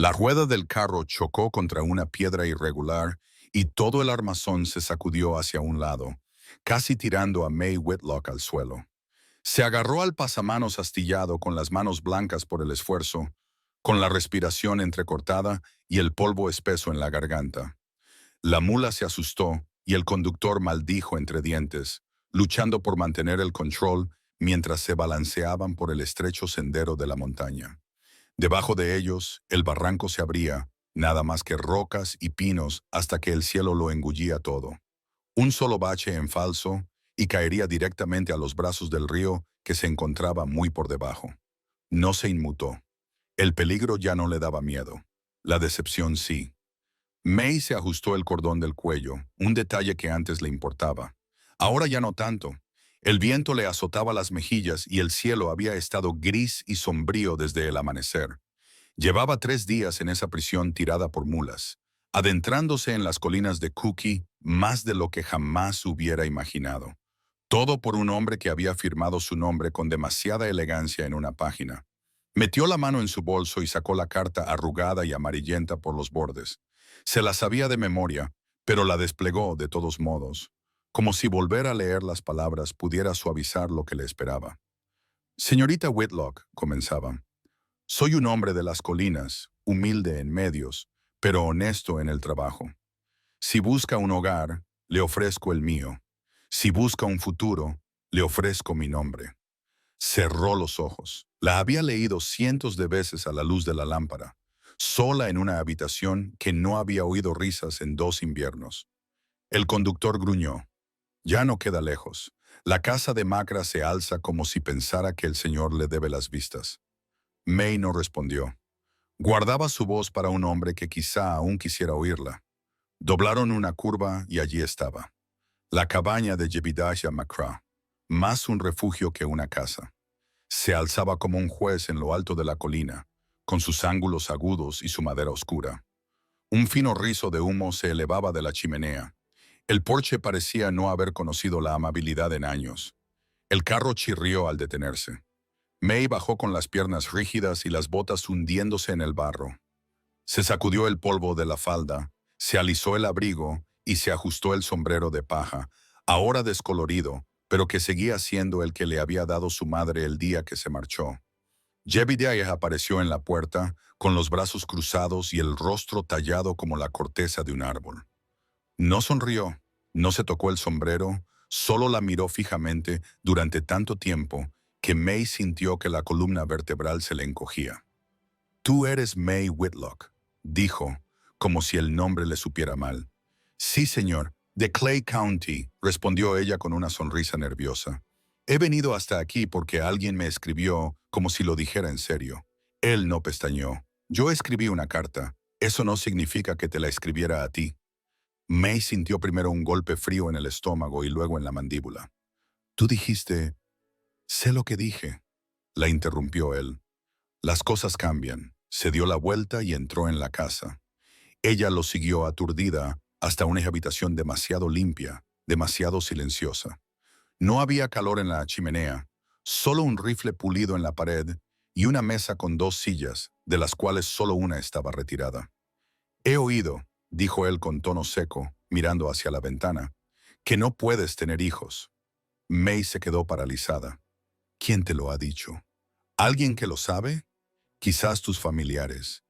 La rueda del carro chocó contra una piedra irregular y todo el armazón se sacudió hacia un lado, casi tirando a May Whitlock al suelo. Se agarró al pasamanos astillado con las manos blancas por el esfuerzo, con la respiración entrecortada y el polvo espeso en la garganta. La mula se asustó y el conductor maldijo entre dientes, luchando por mantener el control mientras se balanceaban por el estrecho sendero de la montaña. Debajo de ellos, el barranco se abría, nada más que rocas y pinos hasta que el cielo lo engullía todo. Un solo bache en falso y caería directamente a los brazos del río que se encontraba muy por debajo. No se inmutó. El peligro ya no le daba miedo. La decepción sí. May se ajustó el cordón del cuello, un detalle que antes le importaba. Ahora ya no tanto. El viento le azotaba las mejillas y el cielo había estado gris y sombrío desde el amanecer. Llevaba 3 días en esa prisión tirada por mulas, adentrándose en las colinas de Cookie más de lo que jamás hubiera imaginado. Todo por un hombre que había firmado su nombre con demasiada elegancia en una página. Metió la mano en su bolso y sacó la carta arrugada y amarillenta por los bordes. Se la sabía de memoria, pero la desplegó de todos modos, como si volver a leer las palabras pudiera suavizar lo que le esperaba. Señorita Whitlock, comenzaba. Soy un hombre de las colinas, humilde en medios, pero honesto en el trabajo. Si busca un hogar, le ofrezco el mío. Si busca un futuro, le ofrezco mi nombre. Cerró los ojos. La había leído cientos de veces a la luz de la lámpara, sola en una habitación que no había oído risas en 2 inviernos. El conductor gruñó. Ya no queda lejos. La casa de Macra se alza como si pensara que el señor le debe las vistas. May no respondió. Guardaba su voz para un hombre que quizá aún quisiera oírla. Doblaron una curva y allí estaba. La cabaña de Jebediah Macra, más un refugio que una casa. Se alzaba como un juez en lo alto de la colina, con sus ángulos agudos y su madera oscura. Un fino rizo de humo se elevaba de la chimenea. El porche parecía no haber conocido la amabilidad en años. El carro chirrió al detenerse. May bajó con las piernas rígidas y las botas hundiéndose en el barro. Se sacudió el polvo de la falda, se alisó el abrigo y se ajustó el sombrero de paja, ahora descolorido, pero que seguía siendo el que le había dado su madre el día que se marchó. Jebediah apareció en la puerta, con los brazos cruzados y el rostro tallado como la corteza de un árbol. No sonrió, no se tocó el sombrero, solo la miró fijamente durante tanto tiempo que May sintió que la columna vertebral se le encogía. Tú eres May Whitlock, dijo, como si el nombre le supiera mal. Sí, señor, de Clay County, respondió ella con una sonrisa nerviosa. He venido hasta aquí porque alguien me escribió como si lo dijera en serio. Él no pestañeó. Yo escribí una carta. Eso no significa que te la escribiera a ti. May sintió primero un golpe frío en el estómago y luego en la mandíbula. Tú dijiste... Sé lo que dije, la interrumpió él. Las cosas cambian. Se dio la vuelta y entró en la casa. Ella lo siguió aturdida hasta una habitación demasiado limpia, demasiado silenciosa. No había calor en la chimenea, solo un rifle pulido en la pared y una mesa con 2 sillas, de las cuales solo una estaba retirada. He oído, dijo él con tono seco, mirando hacia la ventana, que no puedes tener hijos. May se quedó paralizada. ¿Quién te lo ha dicho? ¿Alguien que lo sabe? Quizás tus familiares.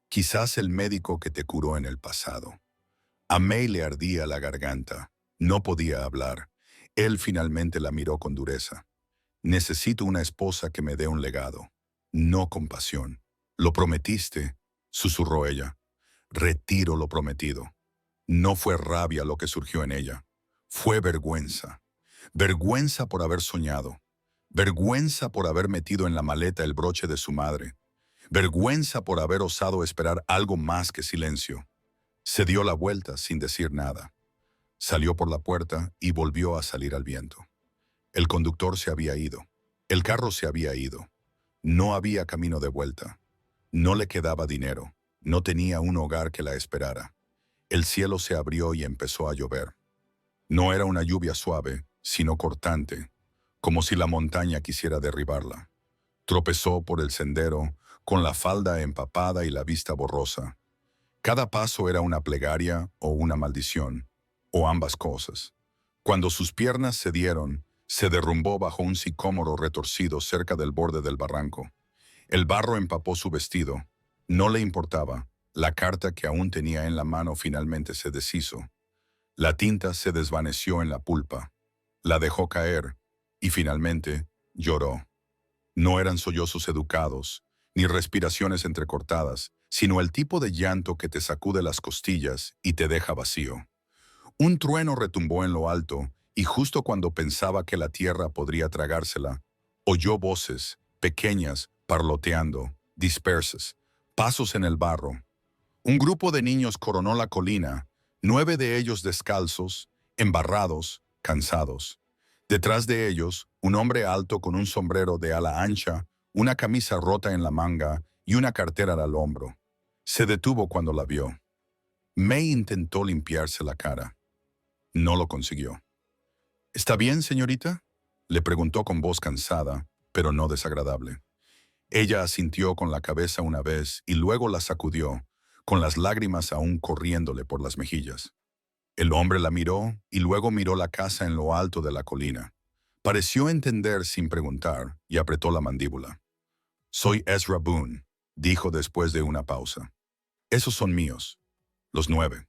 Quizás el médico que te curó en el pasado. A May le ardía la garganta. No podía hablar. Él finalmente la miró con dureza. Necesito una esposa que me dé un legado. No compasión. Lo prometiste, susurró ella. Retiro lo prometido. No fue rabia lo que surgió en ella. Fue vergüenza. Vergüenza por haber soñado. Vergüenza por haber metido en la maleta el broche de su madre. Vergüenza por haber osado esperar algo más que silencio. Se dio la vuelta sin decir nada. Salió por la puerta y volvió a salir al viento. El conductor se había ido. El carro se había ido. No había camino de vuelta. No le quedaba dinero. No tenía un hogar que la esperara. El cielo se abrió y empezó a llover. No era una lluvia suave, sino cortante, como si la montaña quisiera derribarla. Tropezó por el sendero, con la falda empapada y la vista borrosa. Cada paso era una plegaria o una maldición, o ambas cosas. Cuando sus piernas cedieron, se derrumbó bajo un sicómoro retorcido cerca del borde del barranco. El barro empapó su vestido. No le importaba. La carta que aún tenía en la mano finalmente se deshizo. La tinta se desvaneció en la pulpa. La dejó caer y finalmente lloró. No eran sollozos educados, ni respiraciones entrecortadas, sino el tipo de llanto que te sacude las costillas y te deja vacío. Un trueno retumbó en lo alto, y justo cuando pensaba que la tierra podría tragársela, oyó voces, pequeñas, parloteando, dispersas, pasos en el barro. Un grupo de niños coronó la colina, 9 de ellos descalzos, embarrados, cansados. Detrás de ellos, un hombre alto con un sombrero de ala ancha, una camisa rota en la manga y una cartera al hombro. Se detuvo cuando la vio. May intentó limpiarse la cara. No lo consiguió. ¿Está bien, señorita?, le preguntó con voz cansada, pero no desagradable. Ella asintió con la cabeza una vez y luego la sacudió, con las lágrimas aún corriéndole por las mejillas. El hombre la miró y luego miró la casa en lo alto de la colina. Pareció entender sin preguntar y apretó la mandíbula. «Soy Ezra Boone», dijo después de una pausa. «Esos son míos, los 9».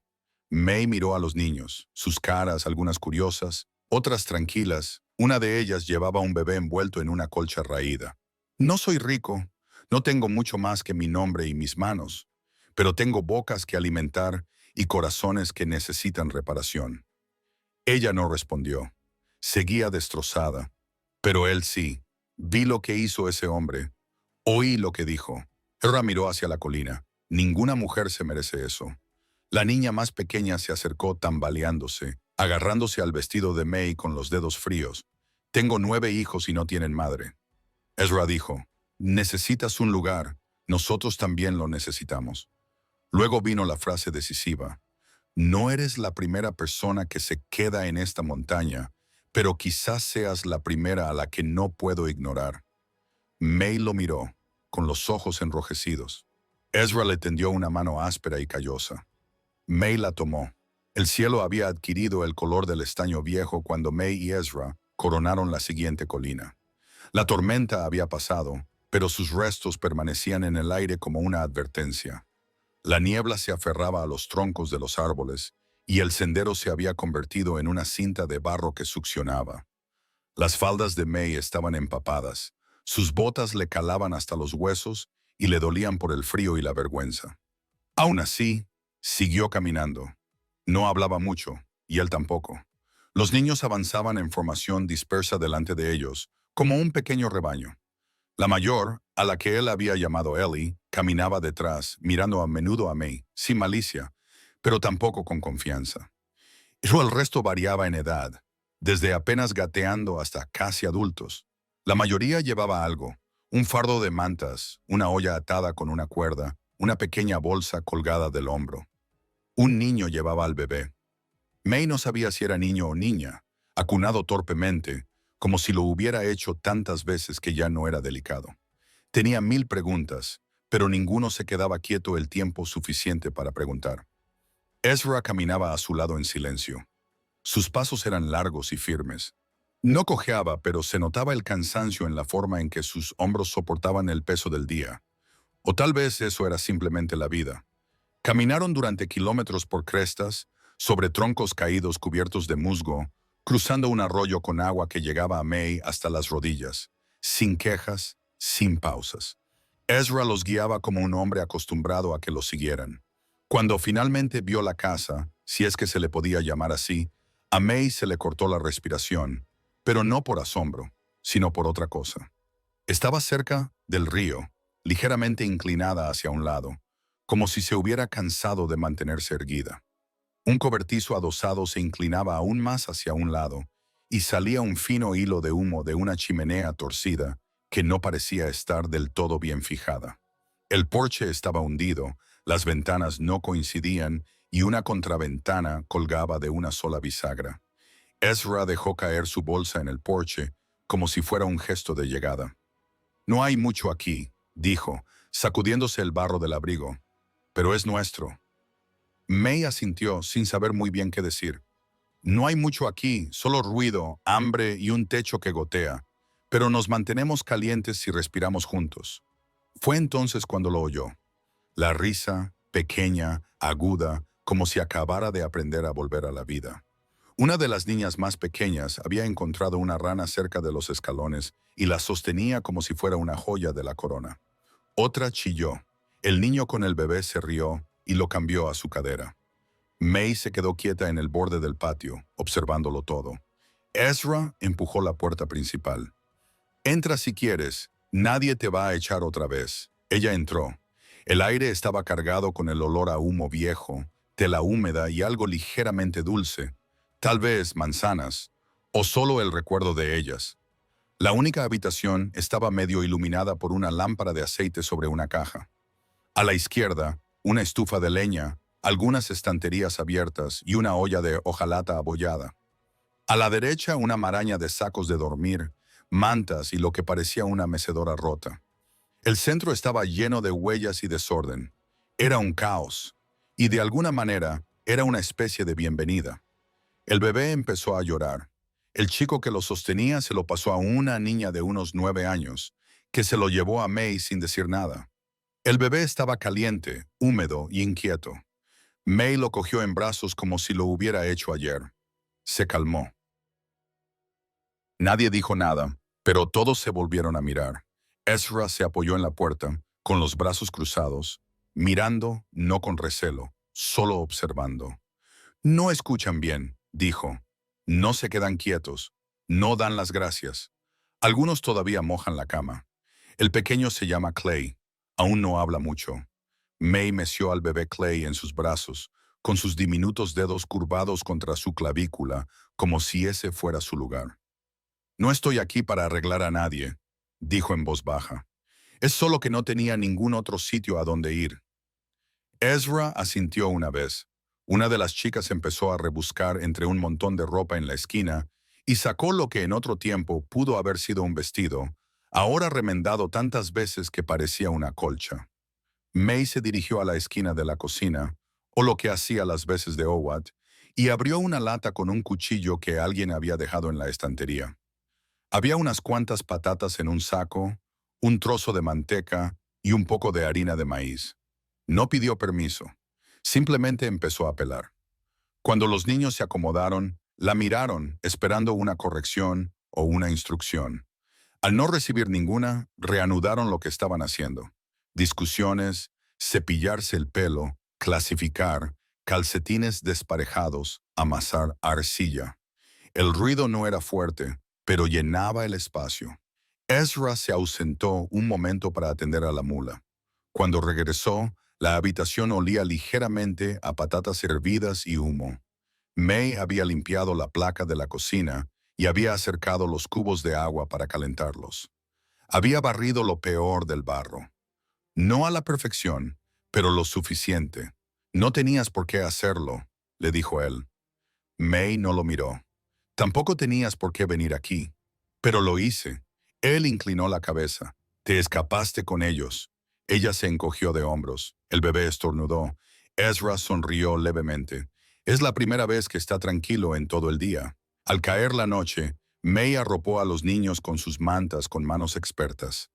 May miró a los niños, sus caras algunas curiosas, otras tranquilas. Una de ellas llevaba un bebé envuelto en una colcha raída. «No soy rico, no tengo mucho más que mi nombre y mis manos, pero tengo bocas que alimentar y corazones que necesitan reparación». Ella no respondió. Seguía destrozada. Pero él sí. Vi lo que hizo ese hombre. Oí lo que dijo. Ezra miró hacia la colina. Ninguna mujer se merece eso. La niña más pequeña se acercó tambaleándose, agarrándose al vestido de May con los dedos fríos. «Tengo 9 hijos y no tienen madre». Ezra dijo, «Necesitas un lugar. Nosotros también lo necesitamos». Luego vino la frase decisiva. «No eres la primera persona que se queda en esta montaña, pero quizás seas la primera a la que no puedo ignorar». May lo miró, con los ojos enrojecidos. Ezra le tendió una mano áspera y callosa. May la tomó. El cielo había adquirido el color del estaño viejo cuando May y Ezra coronaron la siguiente colina. La tormenta había pasado, pero sus restos permanecían en el aire como una advertencia. La niebla se aferraba a los troncos de los árboles, y el sendero se había convertido en una cinta de barro que succionaba. Las faldas de May estaban empapadas, sus botas le calaban hasta los huesos y le dolían por el frío y la vergüenza. Aún así, siguió caminando. No hablaba mucho, y él tampoco. Los niños avanzaban en formación dispersa delante de ellos, como un pequeño rebaño. La mayor, a la que él había llamado Ellie, caminaba detrás, mirando a menudo a May, sin malicia, pero tampoco con confianza. Pero el resto variaba en edad, desde apenas gateando hasta casi adultos. La mayoría llevaba algo, un fardo de mantas, una olla atada con una cuerda, una pequeña bolsa colgada del hombro. Un niño llevaba al bebé. May no sabía si era niño o niña, acunado torpemente, como si lo hubiera hecho tantas veces que ya no era delicado. Tenía 1000 preguntas, pero ninguno se quedaba quieto el tiempo suficiente para preguntar. Ezra caminaba a su lado en silencio. Sus pasos eran largos y firmes. No cojeaba, pero se notaba el cansancio en la forma en que sus hombros soportaban el peso del día. O tal vez eso era simplemente la vida. Caminaron durante kilómetros por crestas, sobre troncos caídos cubiertos de musgo, cruzando un arroyo con agua que llegaba a May hasta las rodillas, sin quejas, sin pausas. Ezra los guiaba como un hombre acostumbrado a que lo siguieran. Cuando finalmente vio la casa, si es que se le podía llamar así, a May se le cortó la respiración, pero no por asombro, sino por otra cosa. Estaba cerca del río, ligeramente inclinada hacia un lado, como si se hubiera cansado de mantenerse erguida. Un cobertizo adosado se inclinaba aún más hacia un lado, y salía un fino hilo de humo de una chimenea torcida que no parecía estar del todo bien fijada. El porche estaba hundido, las ventanas no coincidían y una contraventana colgaba de una sola bisagra. Ezra dejó caer su bolsa en el porche, como si fuera un gesto de llegada. «No hay mucho aquí», dijo, sacudiéndose el barro del abrigo. Pero es nuestro. May asintió sin saber muy bien qué decir. No hay mucho aquí, solo ruido, hambre y un techo que gotea, pero nos mantenemos calientes si respiramos juntos. Fue entonces cuando lo oyó. La risa, pequeña, aguda, como si acabara de aprender a volver a la vida. Una de las niñas más pequeñas había encontrado una rana cerca de los escalones y la sostenía como si fuera una joya de la corona. Otra chilló. El niño con el bebé se rió y lo cambió a su cadera. May se quedó quieta en el borde del patio, observándolo todo. Ezra empujó la puerta principal. «Entra si quieres, nadie te va a echar otra vez». Ella entró. El aire estaba cargado con el olor a humo viejo, tela húmeda y algo ligeramente dulce, tal vez manzanas, o solo el recuerdo de ellas. La única habitación estaba medio iluminada por una lámpara de aceite sobre una caja. A la izquierda, una estufa de leña, algunas estanterías abiertas y una olla de hojalata abollada. A la derecha, una maraña de sacos de dormir, mantas y lo que parecía una mecedora rota. El centro estaba lleno de huellas y desorden. Era un caos, y de alguna manera era una especie de bienvenida. El bebé empezó a llorar. El chico que lo sostenía se lo pasó a una niña de unos 9 años, que se lo llevó a May sin decir nada. El bebé estaba caliente, húmedo y inquieto. May lo cogió en brazos como si lo hubiera hecho ayer. Se calmó. Nadie dijo nada, pero todos se volvieron a mirar. Ezra se apoyó en la puerta, con los brazos cruzados, mirando, no con recelo, solo observando. «No escuchan bien», dijo. «No se quedan quietos. No dan las gracias. Algunos todavía mojan la cama. El pequeño se llama Clay. Aún no habla mucho». May meció al bebé Clay en sus brazos, con sus diminutos dedos curvados contra su clavícula, como si ese fuera su lugar. «No estoy aquí para arreglar a nadie», dijo en voz baja. «Es solo que no tenía ningún otro sitio a donde ir». Ezra asintió una vez. Una de las chicas empezó a rebuscar entre un montón de ropa en la esquina y sacó lo que en otro tiempo pudo haber sido un vestido, ahora remendado tantas veces que parecía una colcha. May se dirigió a la esquina de la cocina, o lo que hacía las veces de Howard, y abrió una lata con un cuchillo que alguien había dejado en la estantería. Había unas cuantas patatas en un saco, un trozo de manteca y un poco de harina de maíz. No pidió permiso, simplemente empezó a pelar. Cuando los niños se acomodaron, la miraron esperando una corrección o una instrucción. Al no recibir ninguna, reanudaron lo que estaban haciendo. Discusiones, cepillarse el pelo, clasificar, calcetines desparejados, amasar arcilla. El ruido no era fuerte, pero llenaba el espacio. Ezra se ausentó un momento para atender a la mula. Cuando regresó, la habitación olía ligeramente a patatas hervidas y humo. May había limpiado la placa de la cocina y había acercado los cubos de agua para calentarlos. Había barrido lo peor del barro. No a la perfección, pero lo suficiente. «No tenías por qué hacerlo», le dijo él. May no lo miró. «Tampoco tenías por qué venir aquí». «Pero lo hice». Él inclinó la cabeza. «Te escapaste con ellos». Ella se encogió de hombros. El bebé estornudó. Ezra sonrió levemente. «Es la primera vez que está tranquilo en todo el día». Al caer la noche, May arropó a los niños con sus mantas con manos expertas.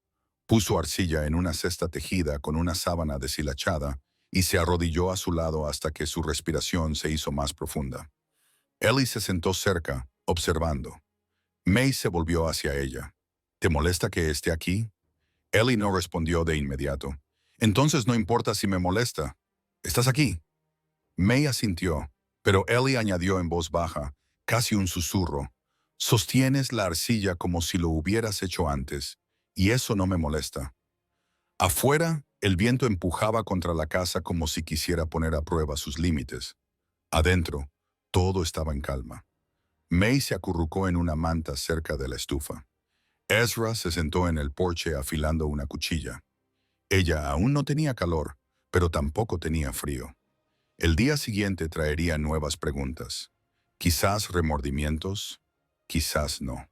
Puso arcilla en una cesta tejida con una sábana deshilachada y se arrodilló a su lado hasta que su respiración se hizo más profunda. Ellie se sentó cerca, observando. May se volvió hacia ella. «¿Te molesta que esté aquí?» Ellie no respondió de inmediato. «Entonces no importa si me molesta. ¿Estás aquí?» May asintió, pero Ellie añadió en voz baja, casi un susurro. «Sostienes la arcilla como si lo hubieras hecho antes, y eso no me molesta». Afuera, el viento empujaba contra la casa como si quisiera poner a prueba sus límites. Adentro, todo estaba en calma. May se acurrucó en una manta cerca de la estufa. Ezra se sentó en el porche afilando una cuchilla. Ella aún no tenía calor, pero tampoco tenía frío. El día siguiente traería nuevas preguntas. Quizás remordimientos, quizás no.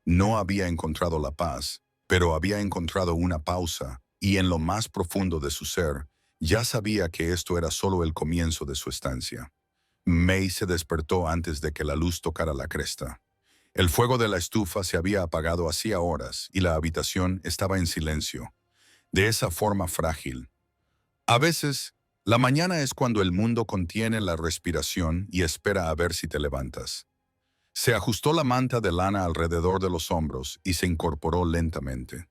No había encontrado la paz, pero había encontrado una pausa y en lo más profundo de su ser, ya sabía que esto era solo el comienzo de su estancia. May se despertó antes de que la luz tocara la cresta. El fuego de la estufa se había apagado hacía horas y la habitación estaba en silencio, de esa forma frágil. A veces, la mañana es cuando el mundo contiene la respiración y espera a ver si te levantas. Se ajustó la manta de lana alrededor de los hombros y se incorporó lentamente.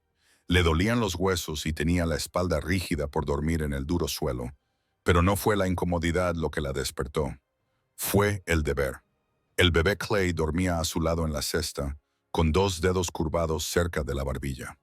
Le dolían los huesos y tenía la espalda rígida por dormir en el duro suelo, pero no fue la incomodidad lo que la despertó. Fue el deber. El bebé Clay dormía a su lado en la cesta, con dos dedos curvados cerca de la barbilla.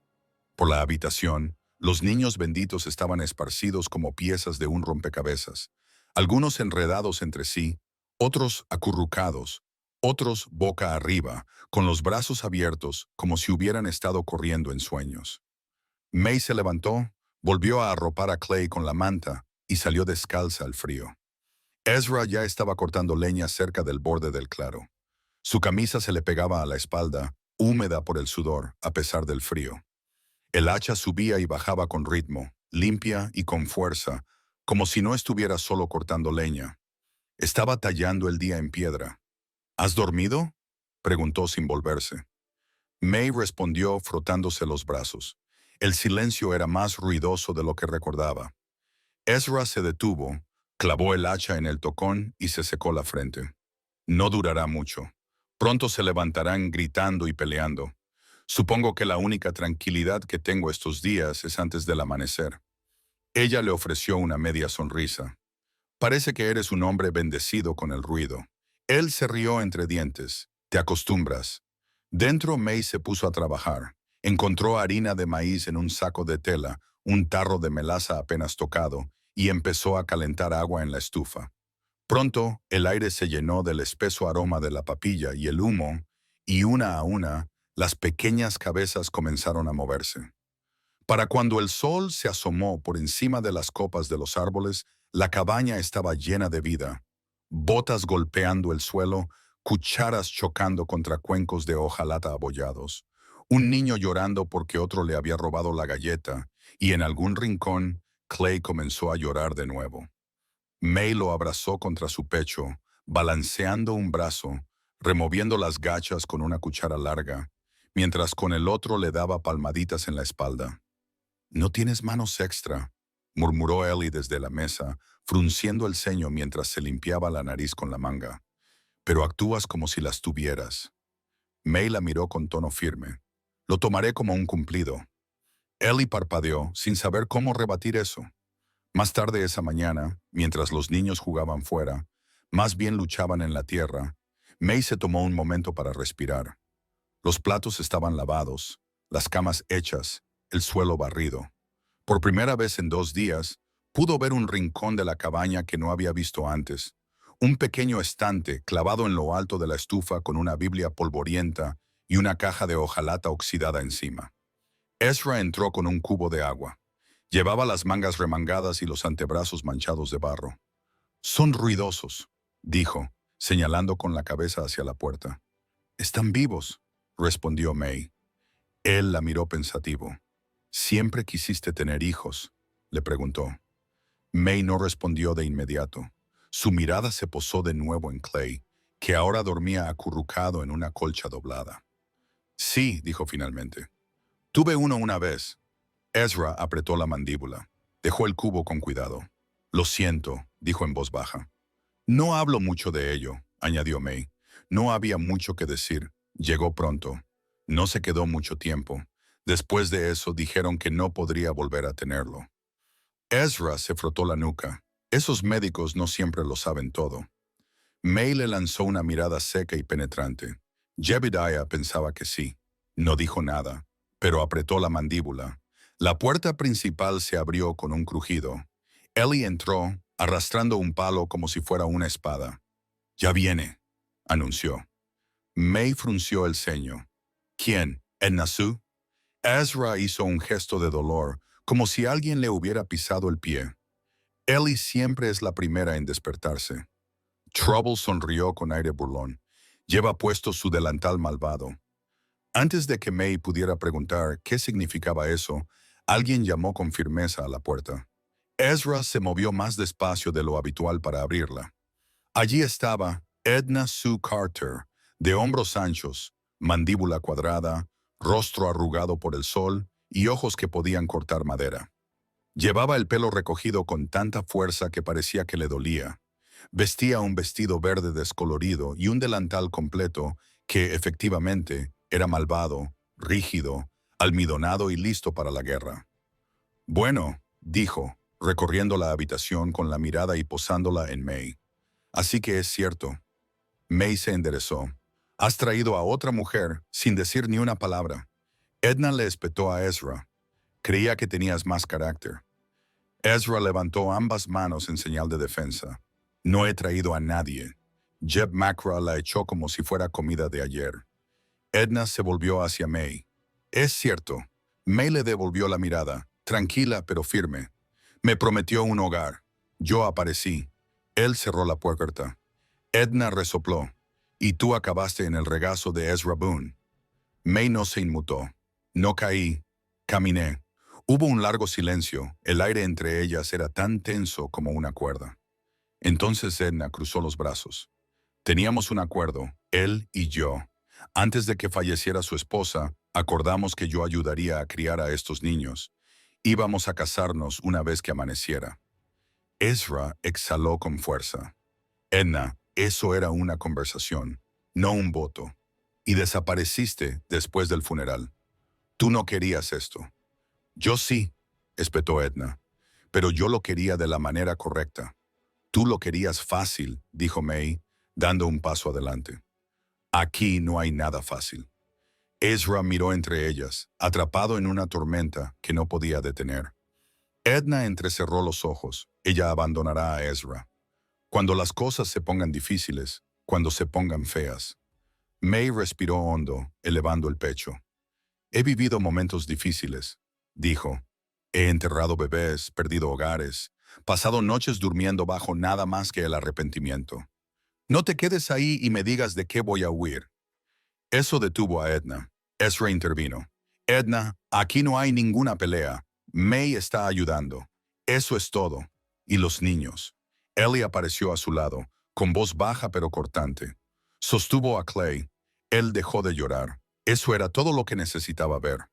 Por la habitación, los niños benditos estaban esparcidos como piezas de un rompecabezas, algunos enredados entre sí, otros acurrucados, otros boca arriba, con los brazos abiertos como si hubieran estado corriendo en sueños. May se levantó, volvió a arropar a Clay con la manta y salió descalza al frío. Ezra ya estaba cortando leña cerca del borde del claro. Su camisa se le pegaba a la espalda, húmeda por el sudor, a pesar del frío. El hacha subía y bajaba con ritmo, limpia y con fuerza, como si no estuviera solo cortando leña. Estaba tallando el día en piedra. ¿Has dormido?, preguntó sin volverse. May respondió frotándose los brazos. El silencio era más ruidoso de lo que recordaba. Ezra se detuvo, clavó el hacha en el tocón y se secó la frente. No durará mucho. Pronto se levantarán gritando y peleando. Supongo que la única tranquilidad que tengo estos días es antes del amanecer. Ella le ofreció una media sonrisa. Parece que eres un hombre bendecido con el ruido. Él se rió entre dientes. Te acostumbras. Dentro, May se puso a trabajar. Encontró harina de maíz en un saco de tela, un tarro de melaza apenas tocado, y empezó a calentar agua en la estufa. Pronto, el aire se llenó del espeso aroma de la papilla y el humo, y una a una, las pequeñas cabezas comenzaron a moverse. Para cuando el sol se asomó por encima de las copas de los árboles, la cabaña estaba llena de vida. Botas golpeando el suelo, cucharas chocando contra cuencos de hojalata abollados, un niño llorando porque otro le había robado la galleta, y en algún rincón, Clay comenzó a llorar de nuevo. May lo abrazó contra su pecho, balanceando un brazo, removiendo las gachas con una cuchara larga, mientras con el otro le daba palmaditas en la espalda. «No tienes manos extra», murmuró Ellie desde la mesa, frunciendo el ceño mientras se limpiaba la nariz con la manga. «Pero actúas como si las tuvieras». May la miró con tono firme. «Lo tomaré como un cumplido». Ellie parpadeó, sin saber cómo rebatir eso. Más tarde esa mañana, mientras los niños jugaban fuera, más bien luchaban en la tierra, May se tomó un momento para respirar. Los platos estaban lavados, las camas hechas, el suelo barrido. Por primera vez en 2 días, pudo ver un rincón de la cabaña que no había visto antes. Un pequeño estante clavado en lo alto de la estufa con una Biblia polvorienta y una caja de hojalata oxidada encima. Ezra entró con un cubo de agua. Llevaba las mangas remangadas y los antebrazos manchados de barro. «Son ruidosos», dijo, señalando con la cabeza hacia la puerta. «Están vivos», respondió May. Él la miró pensativo. «¿Siempre quisiste tener hijos?», le preguntó. May no respondió de inmediato. Su mirada se posó de nuevo en Clay, que ahora dormía acurrucado en una colcha doblada. «Sí», dijo finalmente. «Tuve uno una vez». Ezra apretó la mandíbula. Dejó el cubo con cuidado. «Lo siento», dijo en voz baja. «No hablo mucho de ello», añadió May. No había mucho que decir. Llegó pronto. No se quedó mucho tiempo. Después de eso dijeron que no podría volver a tenerlo. Ezra se frotó la nuca. Esos médicos no siempre lo saben todo. May le lanzó una mirada seca y penetrante. Jebediah pensaba que sí. No dijo nada, pero apretó la mandíbula. La puerta principal se abrió con un crujido. Ellie entró, arrastrando un palo como si fuera una espada. «Ya viene», anunció. May frunció el ceño. «¿Quién? ¿Ednasu?» Ezra hizo un gesto de dolor, como si alguien le hubiera pisado el pie. Ellie siempre es la primera en despertarse. Trouble sonrió con aire burlón. Lleva puesto su delantal malvado. Antes de que May pudiera preguntar qué significaba eso, Alguien llamó con firmeza a la puerta. Ezra se movió más despacio de lo habitual para abrirla. Allí estaba Edna Sue Carter, de hombros anchos, mandíbula cuadrada, rostro arrugado por el sol y ojos que podían cortar madera. Llevaba el pelo recogido con tanta fuerza que parecía que le dolía. Vestía un vestido verde descolorido y un delantal completo que, efectivamente, era malvado, rígido, almidonado y listo para la guerra. Bueno, dijo, recorriendo la habitación con la mirada y posándola en May. Así que es cierto. May se enderezó. Has traído a otra mujer sin decir ni una palabra. Edna le espetó a Ezra. Creía que tenías más carácter. Ezra levantó ambas manos en señal de defensa. No he traído a nadie. Jeb Macra la echó como si fuera comida de ayer. Edna se volvió hacia May. Es cierto. May le devolvió la mirada, tranquila pero firme. Me prometió un hogar. Yo aparecí. Él cerró la puerta. Edna resopló. Y tú acabaste en el regazo de Ezra Boone. May no se inmutó. No caí. Caminé. Hubo un largo silencio. El aire entre ellas era tan tenso como una cuerda. Entonces Edna cruzó los brazos. Teníamos un acuerdo, él y yo. Antes de que falleciera su esposa, acordamos que yo ayudaría a criar a estos niños. Íbamos a casarnos una vez que amaneciera. Ezra exhaló con fuerza. Edna, eso era una conversación, no un voto. Y desapareciste después del funeral. Tú no querías esto. Yo sí, espetó Edna. Pero yo lo quería de la manera correcta. Tú lo querías fácil, dijo May, dando un paso adelante. Aquí no hay nada fácil. Ezra miró entre ellas, atrapado en una tormenta que no podía detener. Edna entrecerró los ojos. Ella abandonará a Ezra. Cuando las cosas se pongan difíciles, cuando se pongan feas. May respiró hondo, elevando el pecho. He vivido momentos difíciles, dijo. He enterrado bebés, perdido hogares, pasado noches durmiendo bajo nada más que el arrepentimiento. No te quedes ahí y me digas de qué voy a huir. Eso detuvo a Edna. Ezra intervino. Edna, aquí no hay ninguna pelea. May está ayudando. Eso es todo. Y los niños. Ellie apareció a su lado, con voz baja pero cortante. Sostuvo a Clay. Él dejó de llorar. Eso era todo lo que necesitaba ver.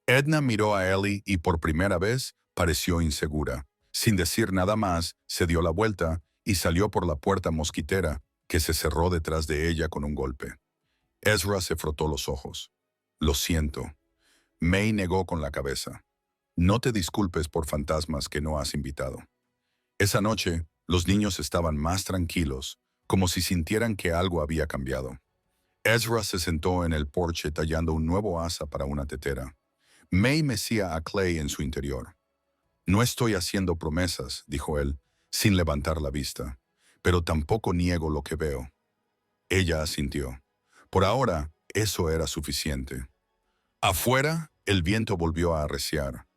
Edna miró a Ellie y por primera vez pareció insegura. Sin decir nada más, se dio la vuelta y salió por la puerta mosquitera, que se cerró detrás de ella con un golpe. Ezra se frotó los ojos. Lo siento. May negó con la cabeza. No te disculpes por fantasmas que no has invitado. Esa noche, los niños estaban más tranquilos, como si sintieran que algo había cambiado. Ezra se sentó en el porche tallando un nuevo asa para una tetera. May mecía a Clay en su interior. No estoy haciendo promesas, dijo él, sin levantar la vista, pero tampoco niego lo que veo. Ella asintió. Por ahora, eso era suficiente. Afuera, el viento volvió a arreciar.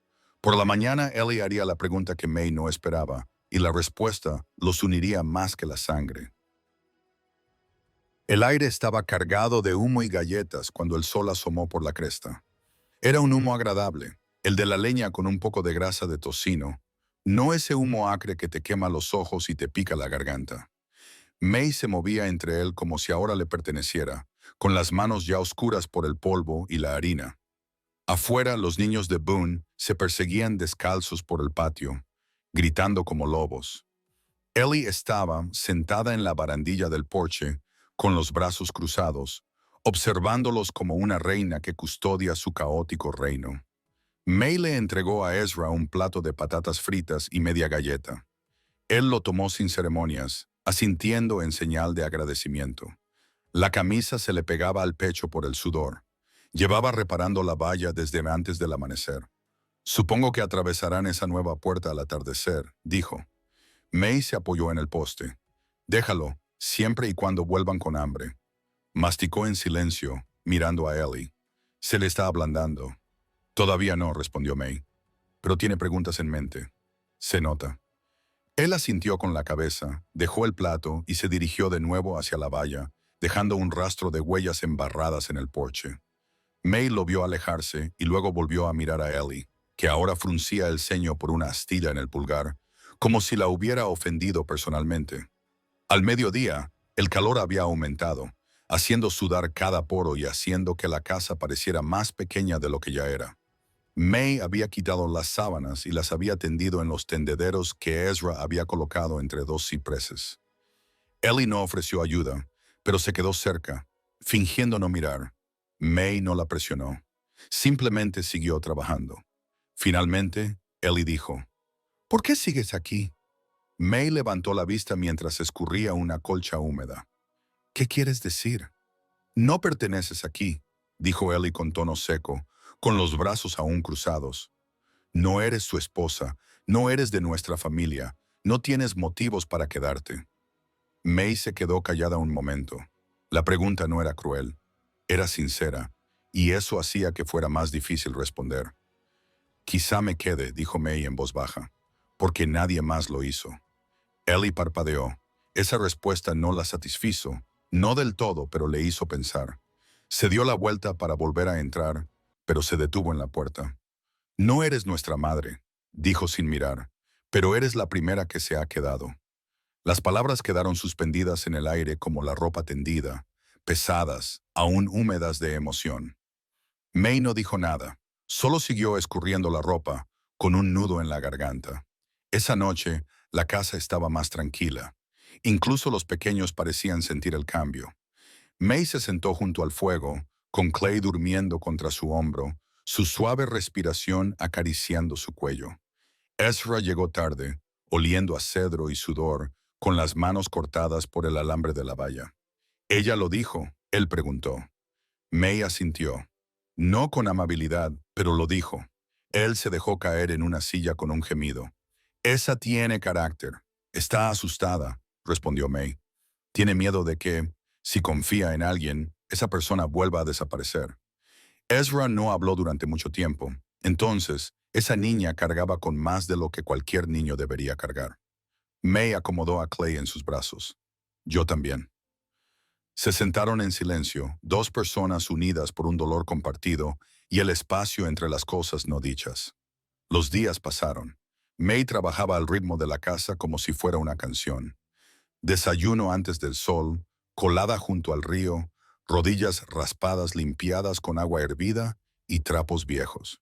Por la mañana, Ellie haría la pregunta que May no esperaba, y la respuesta los uniría más que la sangre. El aire estaba cargado de humo y galletas cuando el sol asomó por la cresta. Era un humo agradable, el de la leña con un poco de grasa de tocino, no ese humo acre que te quema los ojos y te pica la garganta. May se movía entre él como si ahora le perteneciera, con las manos ya oscuras por el polvo y la harina. Afuera, los niños de Boone se perseguían descalzos por el patio, gritando como lobos. Ellie estaba sentada en la barandilla del porche, con los brazos cruzados, observándolos como una reina que custodia su caótico reino. May le entregó a Ezra un plato de patatas fritas y media galleta. Él lo tomó sin ceremonias, asintiendo en señal de agradecimiento. La camisa se le pegaba al pecho por el sudor. Llevaba reparando la valla desde antes del amanecer. Supongo que atravesarán esa nueva puerta al atardecer, dijo. May se apoyó en el poste. Déjalo, siempre y cuando vuelvan con hambre. Masticó en silencio, mirando a Ellie. Se le está ablandando. Todavía no, respondió May. Pero tiene preguntas en mente. Se nota. Él asintió con la cabeza, dejó el plato y se dirigió de nuevo hacia la valla, dejando un rastro de huellas embarradas en el porche. May lo vio alejarse y luego volvió a mirar a Ellie. que ahora fruncía el ceño por una astilla en el pulgar, como si la hubiera ofendido personalmente. Al mediodía, el calor había aumentado, haciendo sudar cada poro y haciendo que la casa pareciera más pequeña de lo que ya era. May había quitado las sábanas y las había tendido en los tendederos que Ezra había colocado entre dos cipreses. Ellie no ofreció ayuda, pero se quedó cerca, fingiendo no mirar. May no la presionó. Simplemente siguió trabajando. Finalmente, Ellie dijo, ¿por qué sigues aquí? May levantó la vista mientras escurría una colcha húmeda. ¿Qué quieres decir? No perteneces aquí, dijo Ellie con tono seco, con los brazos aún cruzados. No eres su esposa, no eres de nuestra familia, no tienes motivos para quedarte. May se quedó callada un momento. La pregunta no era cruel, era sincera, y eso hacía que fuera más difícil responder. Quizá me quede, dijo May en voz baja, porque nadie más lo hizo. Ellie parpadeó. Esa respuesta no la satisfizo, no del todo, pero le hizo pensar. Se dio la vuelta para volver a entrar, pero se detuvo en la puerta. No eres nuestra madre, dijo sin mirar, pero eres la primera que se ha quedado. Las palabras quedaron suspendidas en el aire como la ropa tendida, pesadas, aún húmedas de emoción. May no dijo nada, solo siguió escurriendo la ropa, con un nudo en la garganta. Esa noche, la casa estaba más tranquila. Incluso los pequeños parecían sentir el cambio. May se sentó junto al fuego, con Clay durmiendo contra su hombro, su suave respiración acariciando su cuello. Ezra llegó tarde, oliendo a cedro y sudor, con las manos cortadas por el alambre de la valla. Ella lo dijo, él preguntó. May asintió. No con amabilidad, pero lo dijo. Él se dejó caer en una silla con un gemido. Esa tiene carácter. Está asustada, respondió May. Tiene miedo de que, si confía en alguien, esa persona vuelva a desaparecer. Ezra no habló durante mucho tiempo. Entonces, esa niña cargaba con más de lo que cualquier niño debería cargar. May acomodó a Clay en sus brazos. Yo también. Se sentaron en silencio, dos personas unidas por un dolor compartido y el espacio entre las cosas no dichas. Los días pasaron. May trabajaba al ritmo de la casa como si fuera una canción. Desayuno antes del sol, colada junto al río, rodillas raspadas limpiadas con agua hervida y trapos viejos.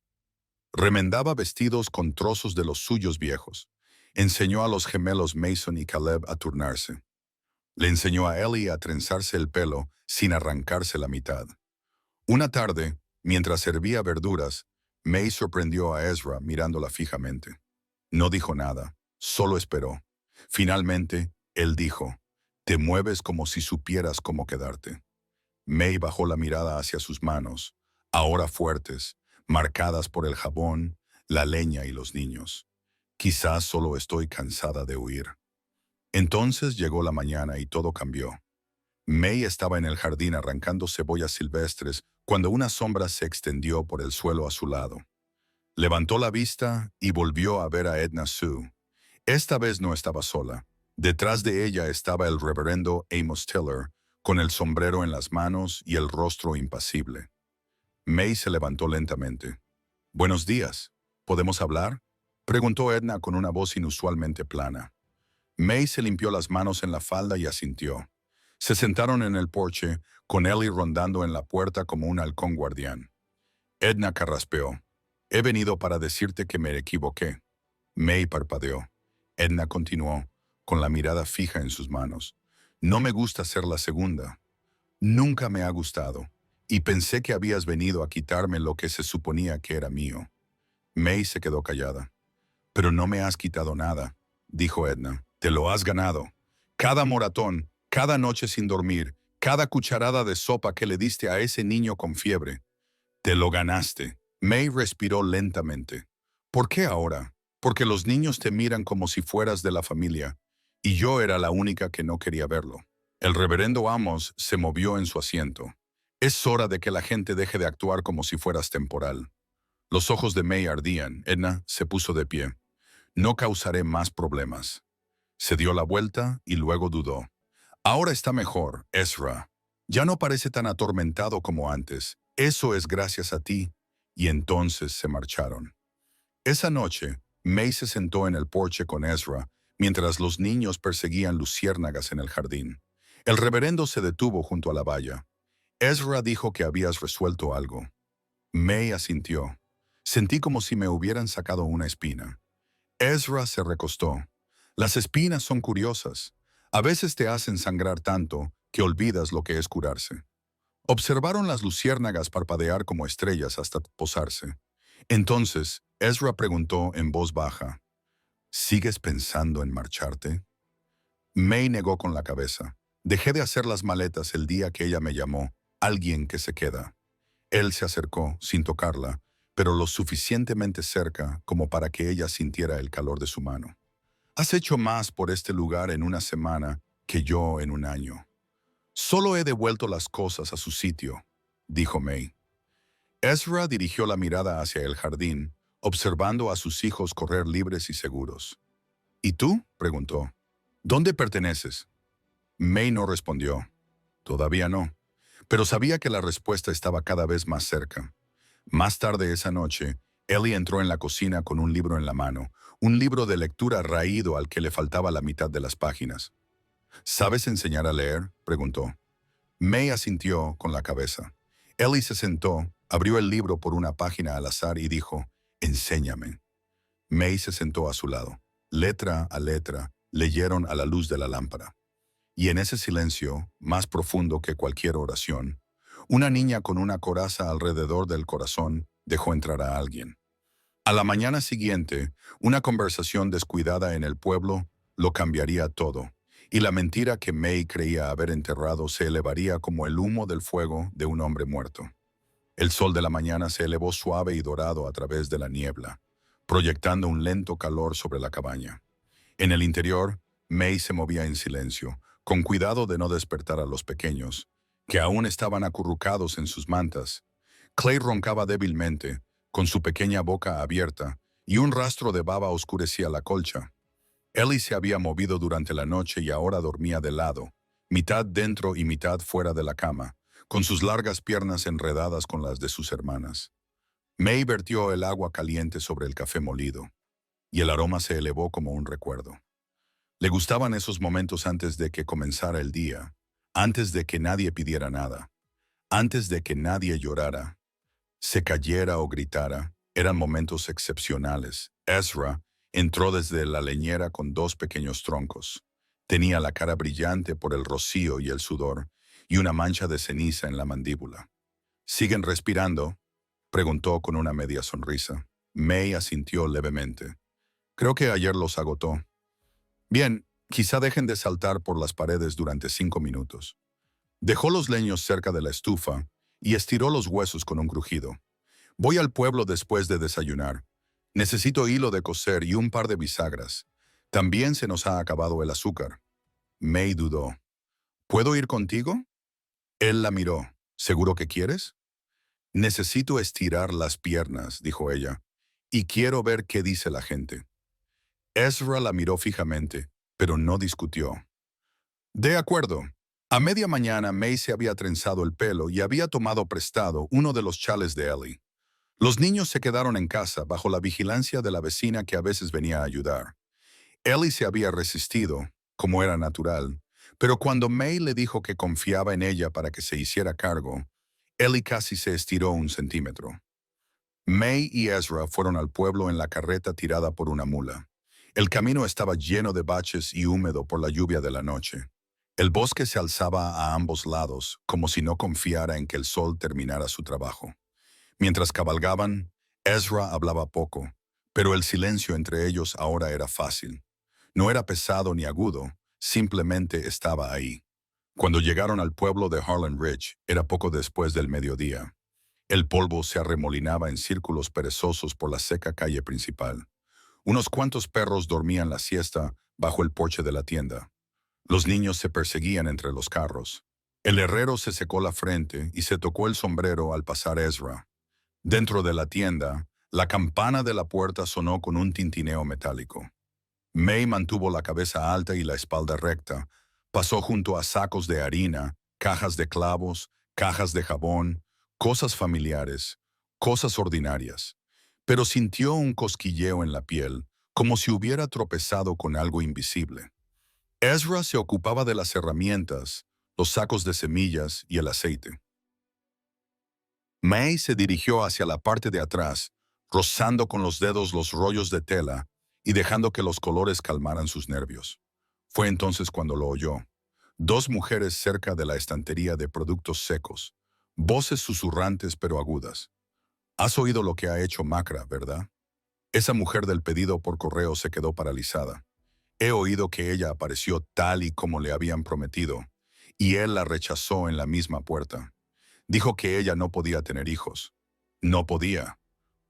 Remendaba vestidos con trozos de los suyos viejos. Enseñó a los gemelos Mason y Caleb a turnarse. Le enseñó a Ellie a trenzarse el pelo sin arrancarse la mitad. Una tarde, mientras servía verduras, May sorprendió a Ezra mirándola fijamente. No dijo nada, solo esperó. Finalmente, él dijo, «Te mueves como si supieras cómo quedarte». May bajó la mirada hacia sus manos, ahora fuertes, marcadas por el jabón, la leña y los niños. Quizás solo estoy cansada de huir. Entonces llegó la mañana y todo cambió. May estaba en el jardín arrancando cebollas silvestres cuando una sombra se extendió por el suelo a su lado. Levantó la vista y volvió a ver a Edna Sue. Esta vez no estaba sola. Detrás de ella estaba el reverendo Amos Tiller, con el sombrero en las manos y el rostro impasible. May se levantó lentamente. «Buenos días. ¿Podemos hablar?», preguntó Edna con una voz inusualmente plana. May se limpió las manos en la falda y asintió. Se sentaron en el porche, con Ellie rondando en la puerta como un halcón guardián. Edna carraspeó. «He venido para decirte que me equivoqué». May parpadeó. Edna continuó, con la mirada fija en sus manos. «No me gusta ser la segunda. Nunca me ha gustado. Y pensé que habías venido a quitarme lo que se suponía que era mío». May se quedó callada. «Pero no me has quitado nada», dijo Edna. «Te lo has ganado. Cada moratón, cada noche sin dormir, cada cucharada de sopa que le diste a ese niño con fiebre. Te lo ganaste». May respiró lentamente. «¿Por qué ahora? Porque los niños te miran como si fueras de la familia, y yo era la única que no quería verlo». El reverendo Amos se movió en su asiento. «Es hora de que la gente deje de actuar como si fueras temporal». Los ojos de May ardían. Edna se puso de pie. «No causaré más problemas». Se dio la vuelta y luego dudó. «Ahora está mejor, Ezra. Ya no parece tan atormentado como antes. Eso es gracias a ti». Y entonces se marcharon. Esa noche, May se sentó en el porche con Ezra, mientras los niños perseguían luciérnagas en el jardín. El reverendo se detuvo junto a la valla. Ezra dijo que habías resuelto algo. May asintió. Sentí como si me hubieran sacado una espina. Ezra se recostó. Las espinas son curiosas. A veces te hacen sangrar tanto que olvidas lo que es curarse. Observaron las luciérnagas parpadear como estrellas hasta posarse. Entonces, Ezra preguntó en voz baja, ¿sigues pensando en marcharte? May negó con la cabeza. Dejé de hacer las maletas el día que ella me llamó, alguien que se queda. Él se acercó, sin tocarla, pero lo suficientemente cerca como para que ella sintiera el calor de su mano. Has hecho más por este lugar en una semana que yo en un año. Solo he devuelto las cosas a su sitio, dijo May. Ezra dirigió la mirada hacia el jardín, observando a sus hijos correr libres y seguros. ¿Y tú?, preguntó. ¿Dónde perteneces? May no respondió. Todavía no, pero sabía que la respuesta estaba cada vez más cerca. Más tarde esa noche, Ellie entró en la cocina con un libro en la mano, un libro de lectura raído al que le faltaba la mitad de las páginas. ¿Sabes enseñar a leer?, preguntó. May asintió con la cabeza. Ellie se sentó, abrió el libro por una página al azar y dijo, «Enséñame». May se sentó a su lado. Letra a letra, leyeron a la luz de la lámpara. Y en ese silencio, más profundo que cualquier oración, una niña con una coraza alrededor del corazón dejó entrar a alguien. A la mañana siguiente, una conversación descuidada en el pueblo lo cambiaría todo, y la mentira que May creía haber enterrado se elevaría como el humo del fuego de un hombre muerto. El sol de la mañana se elevó suave y dorado a través de la niebla, proyectando un lento calor sobre la cabaña. En el interior, May se movía en silencio, con cuidado de no despertar a los pequeños, que aún estaban acurrucados en sus mantas. Clay roncaba débilmente, con su pequeña boca abierta, y un rastro de baba oscurecía la colcha. Ellie se había movido durante la noche y ahora dormía de lado, mitad dentro y mitad fuera de la cama, con sus largas piernas enredadas con las de sus hermanas. May vertió el agua caliente sobre el café molido, y el aroma se elevó como un recuerdo. Le gustaban esos momentos antes de que comenzara el día, antes de que nadie pidiera nada, antes de que nadie llorara, se cayera o gritara. Eran momentos excepcionales. Ezra entró desde la leñera con dos pequeños troncos. Tenía la cara brillante por el rocío y el sudor, y una mancha de ceniza en la mandíbula. ¿Siguen respirando?, preguntó con una media sonrisa. May asintió levemente. Creo que ayer los agotó. Bien, quizá dejen de saltar por las paredes durante 5 minutos. Dejó los leños cerca de la estufa y estiró los huesos con un crujido. Voy al pueblo después de desayunar. Necesito hilo de coser y un par de bisagras. También se nos ha acabado el azúcar. May dudó. ¿Puedo ir contigo? Él la miró. ¿Seguro que quieres? Necesito estirar las piernas, dijo ella, y quiero ver qué dice la gente. Ezra la miró fijamente, pero no discutió. De acuerdo. A media mañana May se había trenzado el pelo y había tomado prestado uno de los chales de Ellie. Los niños se quedaron en casa bajo la vigilancia de la vecina que a veces venía a ayudar. Ellie se había resistido, como era natural, pero cuando May le dijo que confiaba en ella para que se hiciera cargo, Ellie casi se estiró 1 centímetro. May y Ezra fueron al pueblo en la carreta tirada por una mula. El camino estaba lleno de baches y húmedo por la lluvia de la noche. El bosque se alzaba a ambos lados, como si no confiara en que el sol terminara su trabajo. Mientras cabalgaban, Ezra hablaba poco, pero el silencio entre ellos ahora era fácil. No era pesado ni agudo, simplemente estaba ahí. Cuando llegaron al pueblo de Harlan Ridge, era poco después del mediodía. El polvo se arremolinaba en círculos perezosos por la seca calle principal. Unos cuantos perros dormían la siesta bajo el porche de la tienda. Los niños se perseguían entre los carros. El herrero se secó la frente y se tocó el sombrero al pasar Ezra. Dentro de la tienda, la campana de la puerta sonó con un tintineo metálico. May mantuvo la cabeza alta y la espalda recta. Pasó junto a sacos de harina, cajas de clavos, cajas de jabón, cosas familiares, cosas ordinarias. pero sintió un cosquilleo en la piel, como si hubiera tropezado con algo invisible. Ezra se ocupaba de las herramientas, los sacos de semillas y el aceite. May se dirigió hacia la parte de atrás, rozando con los dedos los rollos de tela y dejando que los colores calmaran sus nervios. Fue entonces cuando lo oyó. Dos mujeres cerca de la estantería de productos secos, voces susurrantes pero agudas. Has oído lo que ha hecho Macra, ¿verdad? Esa mujer del pedido por correo se quedó paralizada. He oído que ella apareció tal y como le habían prometido, y él la rechazó en la misma puerta. Dijo que ella no podía tener hijos. No podía.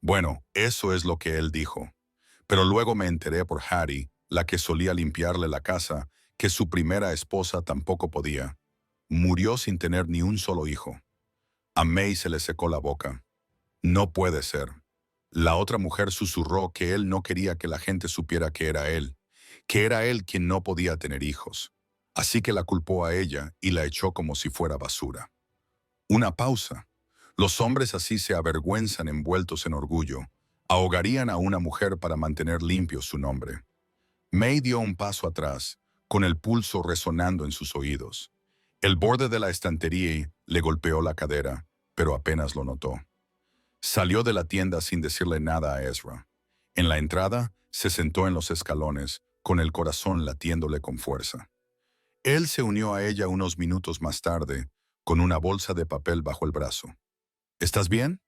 Bueno, eso es lo que él dijo. Pero luego me enteré por Hattie, la que solía limpiarle la casa, que su primera esposa tampoco podía. Murió sin tener ni un solo hijo. A May se le secó la boca. No puede ser. La otra mujer susurró que él no quería que la gente supiera que era él quien no podía tener hijos. Así que la culpó a ella y la echó como si fuera basura. Una pausa. Los hombres así se avergüenzan envueltos en orgullo. Ahogarían a una mujer para mantener limpio su nombre. May dio un paso atrás, con el pulso resonando en sus oídos. El borde de la estantería le golpeó la cadera, pero apenas lo notó. Salió de la tienda sin decirle nada a Ezra. En la entrada, se sentó en los escalones, con el corazón latiéndole con fuerza. Él se unió a ella unos minutos más tarde, con una bolsa de papel bajo el brazo. ¿Estás bien?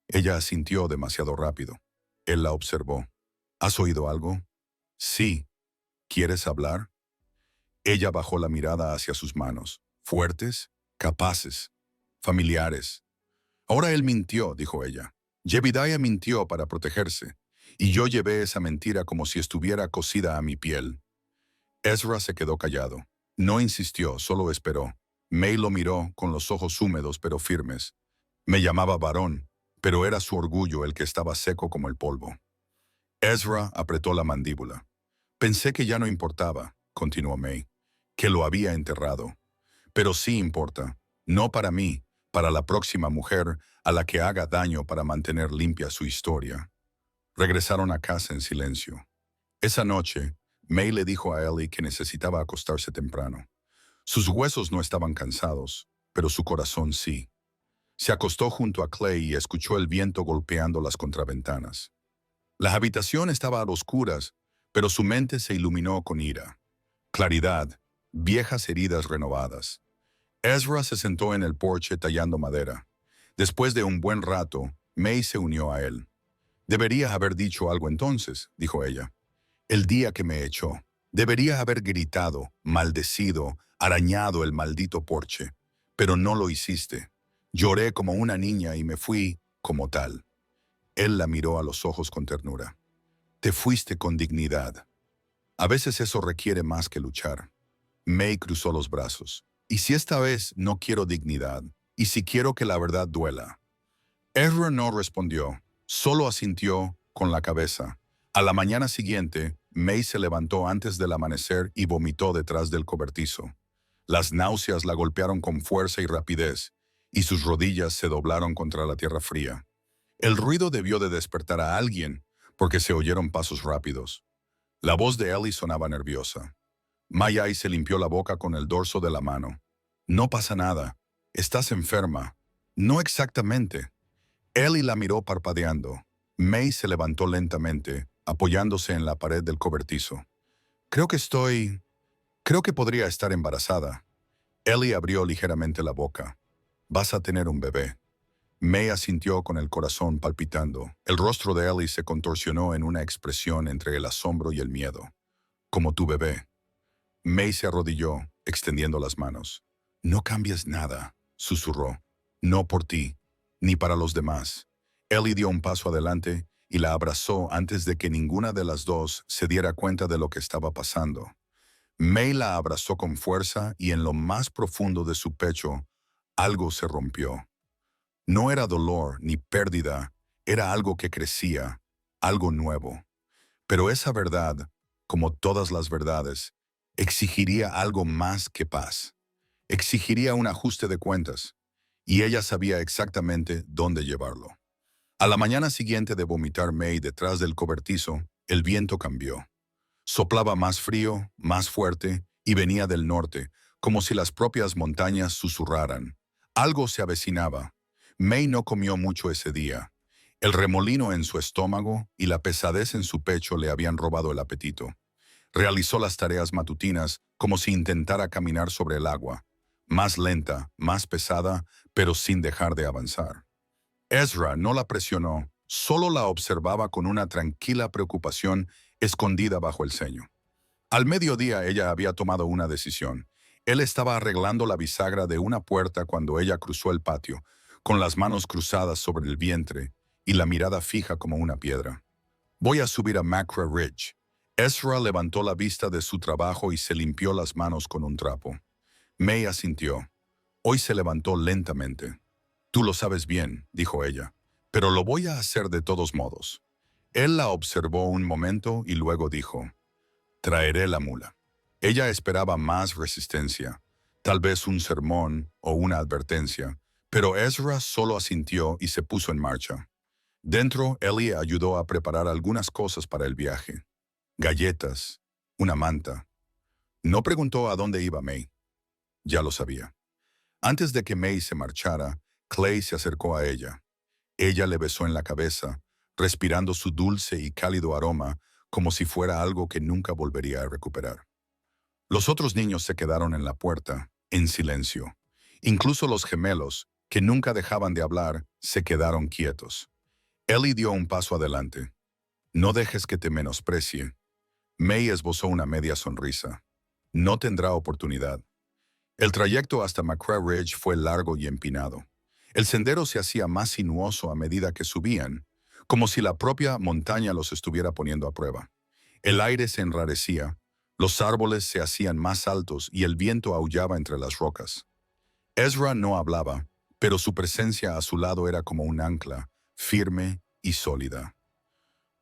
Ella asintió demasiado rápido. Él la observó. ¿Has oído algo? Sí. ¿Quieres hablar? Ella bajó la mirada hacia sus manos, fuertes, capaces, familiares. Ahora él mintió, dijo ella. Jebediah mintió para protegerse, y yo llevé esa mentira como si estuviera cosida a mi piel. Ezra se quedó callado. No insistió, solo esperó. May lo miró con los ojos húmedos pero firmes. Me llamaba varón, pero era su orgullo el que estaba seco como el polvo. Ezra apretó la mandíbula. Pensé que ya no importaba, continuó May, que lo había enterrado. Pero sí importa, no para mí, para la próxima mujer a la que haga daño para mantener limpia su historia. Regresaron a casa en silencio. Esa noche, May le dijo a Ellie que necesitaba acostarse temprano. Sus huesos no estaban cansados, pero su corazón sí. Se acostó junto a Clay y escuchó el viento golpeando las contraventanas. La habitación estaba a oscuras, pero su mente se iluminó con ira. Claridad, viejas heridas renovadas. Ezra se sentó en el porche tallando madera. Después de un buen rato, May se unió a él. «Deberías haber dicho algo entonces», dijo ella. «El día que me echó. Deberías haber gritado, maldecido, arañado el maldito porche. Pero no lo hiciste. Lloré como una niña y me fui como tal». Él la miró a los ojos con ternura. «Te fuiste con dignidad. A veces eso requiere más que luchar». May cruzó los brazos. «¿Y si esta vez no quiero dignidad? ¿Y si quiero que la verdad duela?» Ezra no respondió, solo asintió con la cabeza. A la mañana siguiente, May se levantó antes del amanecer y vomitó detrás del cobertizo. Las náuseas la golpearon con fuerza y rapidez, y sus rodillas se doblaron contra la tierra fría. El ruido debió de despertar a alguien, porque se oyeron pasos rápidos. La voz de Ellie sonaba nerviosa. Mayai se limpió la boca con el dorso de la mano. «No pasa nada. Estás enferma». «No exactamente». Ellie la miró parpadeando. May se levantó lentamente, apoyándose en la pared del cobertizo. Creo que podría estar embarazada». Ellie abrió ligeramente la boca. «Vas a tener un bebé». May asintió con el corazón palpitando. El rostro de Ellie se contorsionó en una expresión entre el asombro y el miedo. «Como tu bebé». May se arrodilló, extendiendo las manos. «No cambies nada», susurró. «No por ti, ni para los demás». Ellie dio un paso adelante y la abrazó antes de que ninguna de las dos se diera cuenta de lo que estaba pasando. May la abrazó con fuerza y en lo más profundo de su pecho, algo se rompió. No era dolor ni pérdida, era algo que crecía, algo nuevo. Pero esa verdad, como todas las verdades, exigiría algo más que paz. Exigiría un ajuste de cuentas, y ella sabía exactamente dónde llevarlo. A la mañana siguiente de vomitar May detrás del cobertizo, el viento cambió. Soplaba más frío, más fuerte, y venía del norte, como si las propias montañas susurraran. Algo se avecinaba. May no comió mucho ese día. El remolino en su estómago y la pesadez en su pecho le habían robado el apetito. Realizó las tareas matutinas como si intentara caminar sobre el agua, más lenta, más pesada, pero sin dejar de avanzar. Ezra no la presionó, solo la observaba con una tranquila preocupación escondida bajo el ceño. Al mediodía ella había tomado una decisión. Él estaba arreglando la bisagra de una puerta cuando ella cruzó el patio, con las manos cruzadas sobre el vientre y la mirada fija como una piedra. Voy a subir a Macra Ridge. Ezra levantó la vista de su trabajo y se limpió las manos con un trapo. May asintió. Hoy se levantó lentamente. Tú lo sabes bien, dijo ella, pero lo voy a hacer de todos modos. Él la observó un momento y luego dijo, traeré la mula. Ella esperaba más resistencia, tal vez un sermón o una advertencia, pero Ezra solo asintió y se puso en marcha. Dentro, Ellie ayudó a preparar algunas cosas para el viaje. Galletas, una manta. No preguntó a dónde iba May. Ya lo sabía. Antes de que May se marchara, Clay se acercó a ella. Ella le besó en la cabeza, respirando su dulce y cálido aroma como si fuera algo que nunca volvería a recuperar. Los otros niños se quedaron en la puerta, en silencio. Incluso los gemelos, que nunca dejaban de hablar, se quedaron quietos. Ellie dio un paso adelante. No dejes que te menosprecie. May esbozó una media sonrisa. No tendrá oportunidad. El trayecto hasta McCrae Ridge fue largo y empinado. El sendero se hacía más sinuoso a medida que subían, como si la propia montaña los estuviera poniendo a prueba. El aire se enrarecía, los árboles se hacían más altos y el viento aullaba entre las rocas. Ezra no hablaba, pero su presencia a su lado era como un ancla, firme y sólida.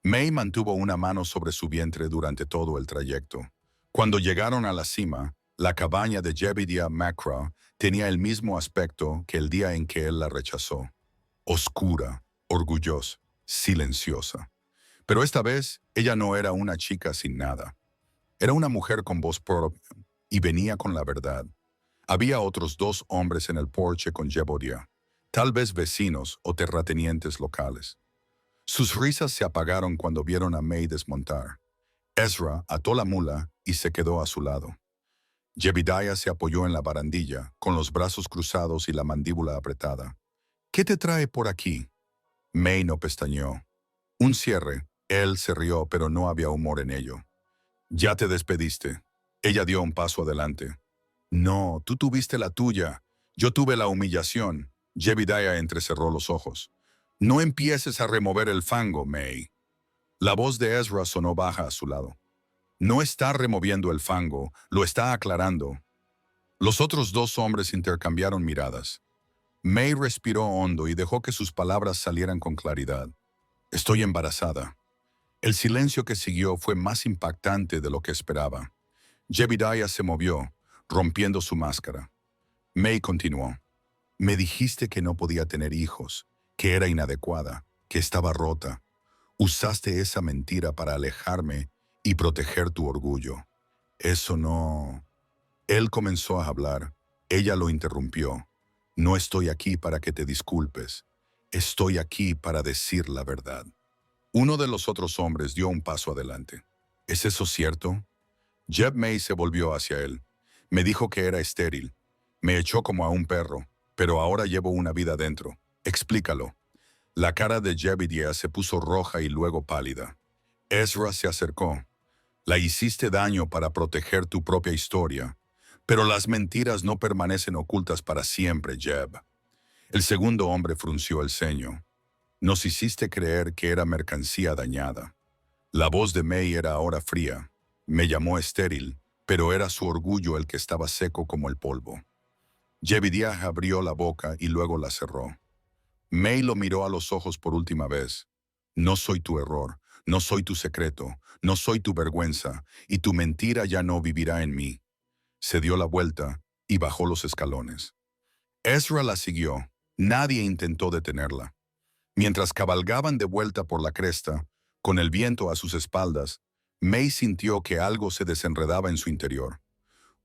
May mantuvo una mano sobre su vientre durante todo el trayecto. Cuando llegaron a la cima, la cabaña de Jebediah Macra tenía el mismo aspecto que el día en que él la rechazó. Oscura, orgullosa, silenciosa. Pero esta vez, ella no era una chica sin nada. Era una mujer con voz propia y venía con la verdad. Había otros 2 hombres en el porche con Jebediah, tal vez vecinos o terratenientes locales. Sus risas se apagaron cuando vieron a May desmontar. Ezra ató la mula y se quedó a su lado. Jebediah se apoyó en la barandilla, con los brazos cruzados y la mandíbula apretada. ¿Qué te trae por aquí? May no pestañeó. Un cierre. Él se rió, pero no había humor en ello. Ya te despediste. Ella dio un paso adelante. No, tú tuviste la tuya. Yo tuve la humillación. Jebediah entrecerró los ojos. No empieces a remover el fango, May. La voz de Ezra sonó baja a su lado. No está removiendo el fango, lo está aclarando. Los otros 2 hombres intercambiaron miradas. May respiró hondo y dejó que sus palabras salieran con claridad. Estoy embarazada. El silencio que siguió fue más impactante de lo que esperaba. Jebediah se movió, rompiendo su máscara. May continuó. Me dijiste que no podía tener hijos, que era inadecuada, que estaba rota. Usaste esa mentira para alejarme y proteger tu orgullo. Eso no... Él comenzó a hablar. Ella lo interrumpió. No estoy aquí para que te disculpes. Estoy aquí para decir la verdad. Uno de los otros hombres dio un paso adelante. ¿Es eso cierto? Jeb May se volvió hacia él. Me dijo que era estéril. Me echó como a un perro, pero ahora llevo una vida dentro. Explícalo. La cara de Jebediah se puso roja y luego pálida. Ezra se acercó. La hiciste daño para proteger tu propia historia, pero las mentiras no permanecen ocultas para siempre, Jeb. El segundo hombre frunció el ceño. Nos hiciste creer que era mercancía dañada. La voz de May era ahora fría. Me llamó estéril, pero era su orgullo el que estaba seco como el polvo. Jebediah abrió la boca y luego la cerró. May lo miró a los ojos por última vez. No soy tu error, no soy tu secreto, no soy tu vergüenza, y tu mentira ya no vivirá en mí. Se dio la vuelta y bajó los escalones. Ezra la siguió. Nadie intentó detenerla. Mientras cabalgaban de vuelta por la cresta, con el viento a sus espaldas, May sintió que algo se desenredaba en su interior.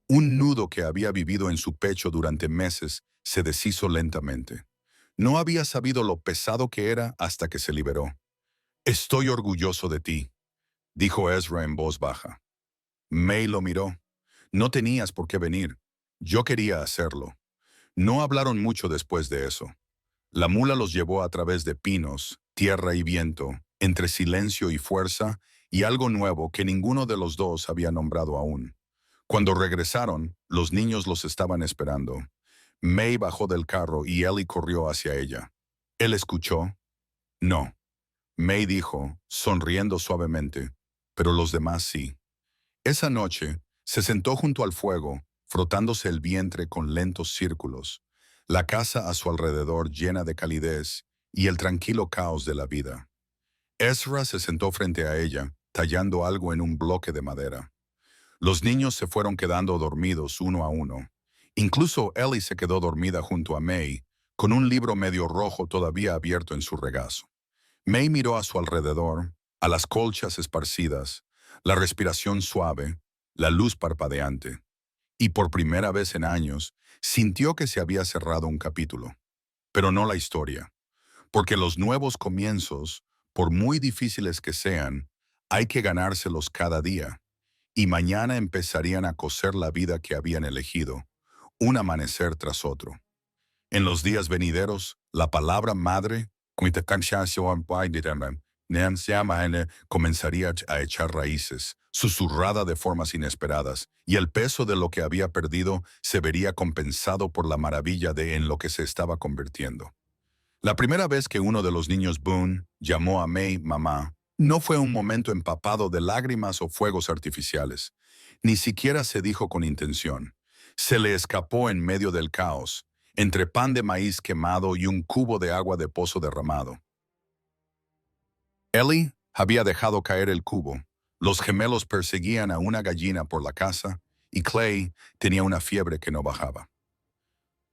Un nudo que había vivido en su pecho durante meses se deshizo lentamente. No había sabido lo pesado que era hasta que se liberó. «Estoy orgulloso de ti», dijo Ezra en voz baja. May lo miró. «No tenías por qué venir. Yo quería hacerlo». No hablaron mucho después de eso. La mula los llevó a través de pinos, tierra y viento, entre silencio y fuerza, y algo nuevo que ninguno de los dos había nombrado aún. Cuando regresaron, los niños los estaban esperando. May bajó del carro y Ellie corrió hacia ella. ¿Él escuchó? No. May dijo, sonriendo suavemente, pero los demás sí. Esa noche, se sentó junto al fuego, frotándose el vientre con lentos círculos, la casa a su alrededor llena de calidez y el tranquilo caos de la vida. Ezra se sentó frente a ella, tallando algo en un bloque de madera. Los niños se fueron quedando dormidos uno a uno. Incluso Ellie se quedó dormida junto a May, con un libro medio rojo todavía abierto en su regazo. May miró a su alrededor, a las colchas esparcidas, la respiración suave, la luz parpadeante, y por primera vez en años sintió que se había cerrado un capítulo. Pero no la historia, porque los nuevos comienzos, por muy difíciles que sean, hay que ganárselos cada día, y mañana empezarían a coser la vida que habían elegido, un amanecer tras otro. En los días venideros, la palabra madre comenzaría a echar raíces, susurrada de formas inesperadas, y el peso de lo que había perdido se vería compensado por la maravilla de en lo que se estaba convirtiendo. La primera vez que uno de los niños Boone llamó a May mamá, no fue un momento empapado de lágrimas o fuegos artificiales. Ni siquiera se dijo con intención. Se le escapó en medio del caos, entre pan de maíz quemado y un cubo de agua de pozo derramado. Ellie había dejado caer el cubo. Los gemelos perseguían a una gallina por la casa y Clay tenía una fiebre que no bajaba.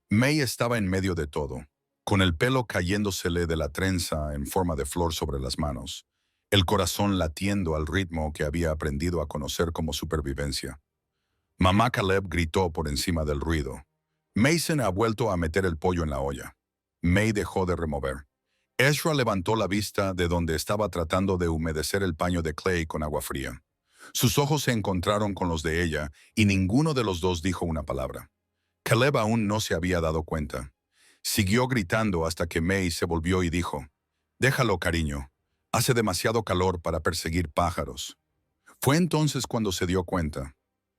May estaba en medio de todo, con el pelo cayéndosele de la trenza en forma de flor sobre las manos, el corazón latiendo al ritmo que había aprendido a conocer como supervivencia. Mamá Caleb gritó por encima del ruido. Mason ha vuelto a meter el pollo en la olla. May dejó de remover. Ezra levantó la vista de donde estaba tratando de humedecer el paño de Clay con agua fría. Sus ojos se encontraron con los de ella y ninguno de los dos dijo una palabra. Caleb aún no se había dado cuenta. Siguió gritando hasta que May se volvió y dijo, «Déjalo, cariño. Hace demasiado calor para perseguir pájaros». Fue entonces cuando se dio cuenta.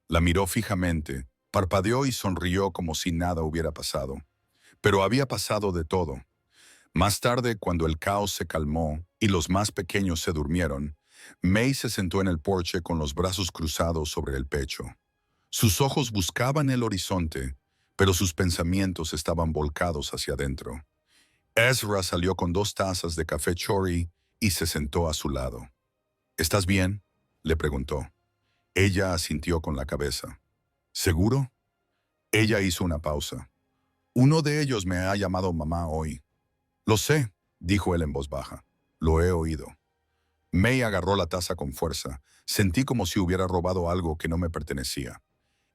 La miró fijamente, parpadeó y sonrió como si nada hubiera pasado. Pero había pasado de todo. Más tarde, cuando el caos se calmó y los más pequeños se durmieron, May se sentó en el porche con los brazos cruzados sobre el pecho. Sus ojos buscaban el horizonte, pero sus pensamientos estaban volcados hacia adentro. Ezra salió con 2 tazas de café chori y se sentó a su lado. «¿Estás bien?», le preguntó. Ella asintió con la cabeza. «¿Seguro?». Ella hizo una pausa. «Uno de ellos me ha llamado mamá hoy». «Lo sé», dijo él en voz baja. «Lo he oído». May agarró la taza con fuerza. Sentí como si hubiera robado algo que no me pertenecía.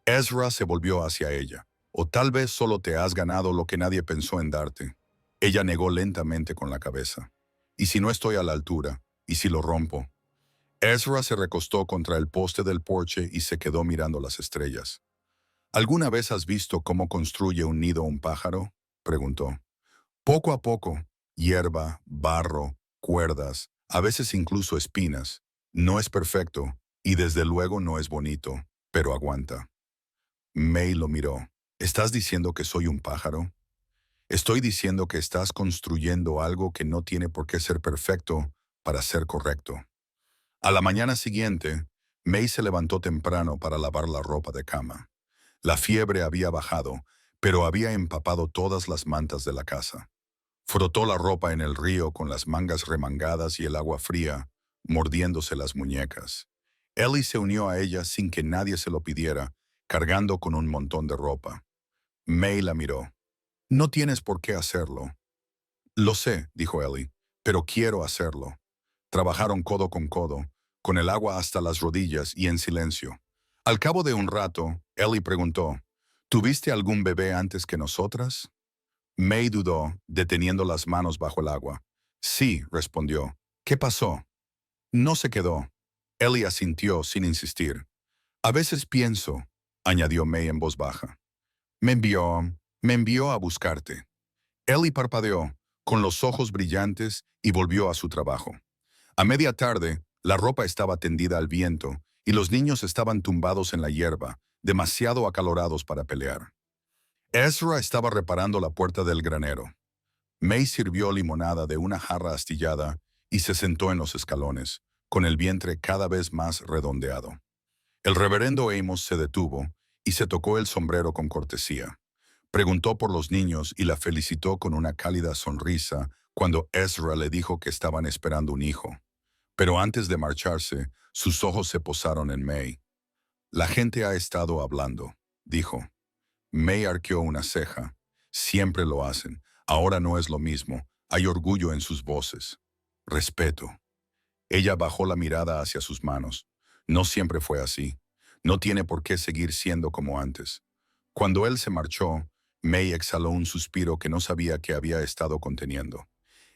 Ezra se volvió hacia ella. «O tal vez solo te has ganado lo que nadie pensó en darte». Ella negó lentamente con la cabeza. «¿Y si no estoy a la altura? ¿Y si lo rompo?». Ezra se recostó contra el poste del porche y se quedó mirando las estrellas. «¿Alguna vez has visto cómo construye un nido un pájaro?», preguntó. «Poco a poco, hierba, barro, cuerdas, a veces incluso espinas. No es perfecto, y desde luego no es bonito, pero aguanta». May lo miró. «¿Estás diciendo que soy un pájaro?». «Estoy diciendo que estás construyendo algo que no tiene por qué ser perfecto para ser correcto». A la mañana siguiente, May se levantó temprano para lavar la ropa de cama. La fiebre había bajado, pero había empapado todas las mantas de la casa. Frotó la ropa en el río con las mangas remangadas y el agua fría, mordiéndose las muñecas. Ellie se unió a ella sin que nadie se lo pidiera, cargando con un montón de ropa. May la miró. «No tienes por qué hacerlo». «Lo sé», dijo Ellie, pero quiero hacerlo. Trabajaron codo con codo, con el agua hasta las rodillas y en silencio. Al cabo de un rato, Ellie preguntó, ¿tuviste algún bebé antes que nosotras? May dudó, deteniendo las manos bajo el agua. Sí, respondió. ¿Qué pasó? No se quedó. Ellie asintió sin insistir. A veces pienso, añadió May en voz baja. Me envió, me envió a buscarte. Ellie parpadeó, con los ojos brillantes, y volvió a su trabajo. A media tarde, la ropa estaba tendida al viento y los niños estaban tumbados en la hierba, demasiado acalorados para pelear. Ezra estaba reparando la puerta del granero. May sirvió limonada de una jarra astillada y se sentó en los escalones, con el vientre cada vez más redondeado. El reverendo Amos se detuvo y se tocó el sombrero con cortesía. Preguntó por los niños y la felicitó con una cálida sonrisa cuando Ezra le dijo que estaban esperando un hijo. Pero antes de marcharse, sus ojos se posaron en May. La gente ha estado hablando, dijo. May arqueó una ceja. Siempre lo hacen. Ahora no es lo mismo. Hay orgullo en sus voces. Respeto. Ella bajó la mirada hacia sus manos. No siempre fue así. No tiene por qué seguir siendo como antes. Cuando él se marchó, May exhaló un suspiro que no sabía que había estado conteniendo.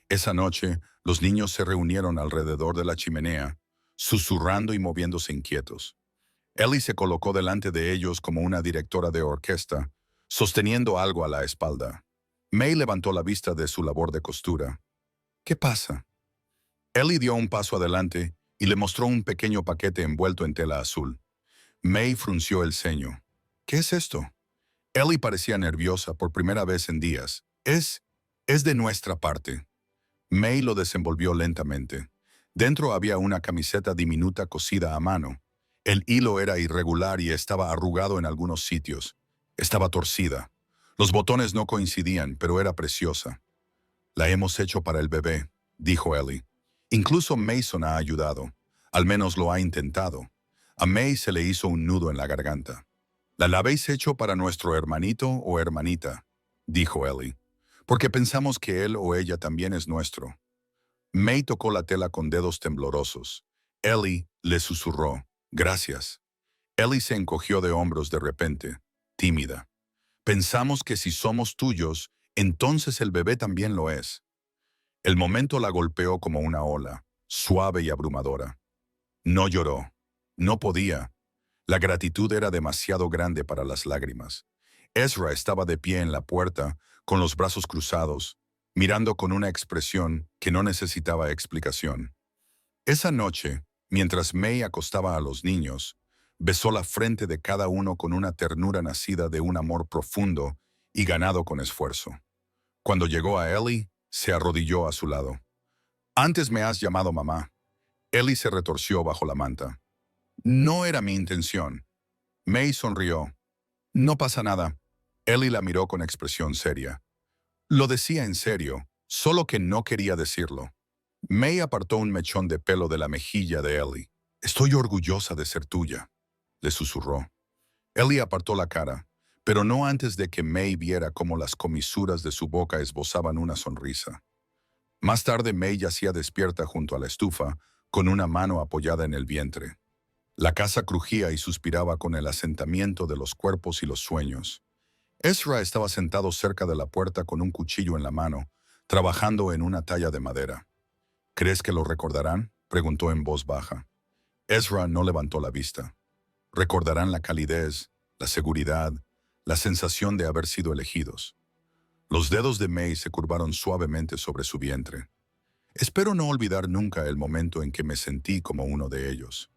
Esa noche, los niños se reunieron alrededor de la chimenea, susurrando y moviéndose inquietos. Ellie se colocó delante de ellos como una directora de orquesta, sosteniendo algo a la espalda. May levantó la vista de su labor de costura. ¿Qué pasa? Ellie dio un paso adelante y le mostró un pequeño paquete envuelto en tela azul. May frunció el ceño. ¿Qué es esto? Ellie parecía nerviosa por primera vez en días. Es de nuestra parte. May lo desenvolvió lentamente. Dentro había una camiseta diminuta cosida a mano. El hilo era irregular y estaba arrugado en algunos sitios. Estaba torcida. Los botones no coincidían, pero era preciosa. La hemos hecho para el bebé, dijo Ellie. Incluso Mason ha ayudado. Al menos lo ha intentado. A May se le hizo un nudo en la garganta. ¿La habéis hecho para nuestro hermanito o hermanita?, dijo Ellie, porque pensamos que él o ella también es nuestro. May tocó la tela con dedos temblorosos. Ellie le susurró, gracias. Ellie se encogió de hombros de repente, tímida. Pensamos que si somos tuyos, entonces el bebé también lo es. El momento la golpeó como una ola, suave y abrumadora. No lloró. No podía. La gratitud era demasiado grande para las lágrimas. Ezra estaba de pie en la puerta, con los brazos cruzados, mirando con una expresión que no necesitaba explicación. Esa noche, mientras May acostaba a los niños, besó la frente de cada uno con una ternura nacida de un amor profundo y ganado con esfuerzo. Cuando llegó a Ellie, se arrodilló a su lado. «Antes me has llamado mamá». Ellie se retorció bajo la manta. «No era mi intención». May sonrió. «No pasa nada». Ellie la miró con expresión seria. Lo decía en serio, solo que no quería decirlo. May apartó un mechón de pelo de la mejilla de Ellie. «Estoy orgullosa de ser tuya», le susurró. Ellie apartó la cara, pero no antes de que May viera cómo las comisuras de su boca esbozaban una sonrisa. Más tarde May yacía despierta junto a la estufa, con una mano apoyada en el vientre. La casa crujía y suspiraba con el asentamiento de los cuerpos y los sueños. Ezra estaba sentado cerca de la puerta con un cuchillo en la mano, trabajando en una talla de madera. «¿Crees que lo recordarán?», preguntó en voz baja. Ezra no levantó la vista. Recordarán la calidez, la seguridad, la sensación de haber sido elegidos. Los dedos de May se curvaron suavemente sobre su vientre. «Espero no olvidar nunca el momento en que me sentí como uno de ellos».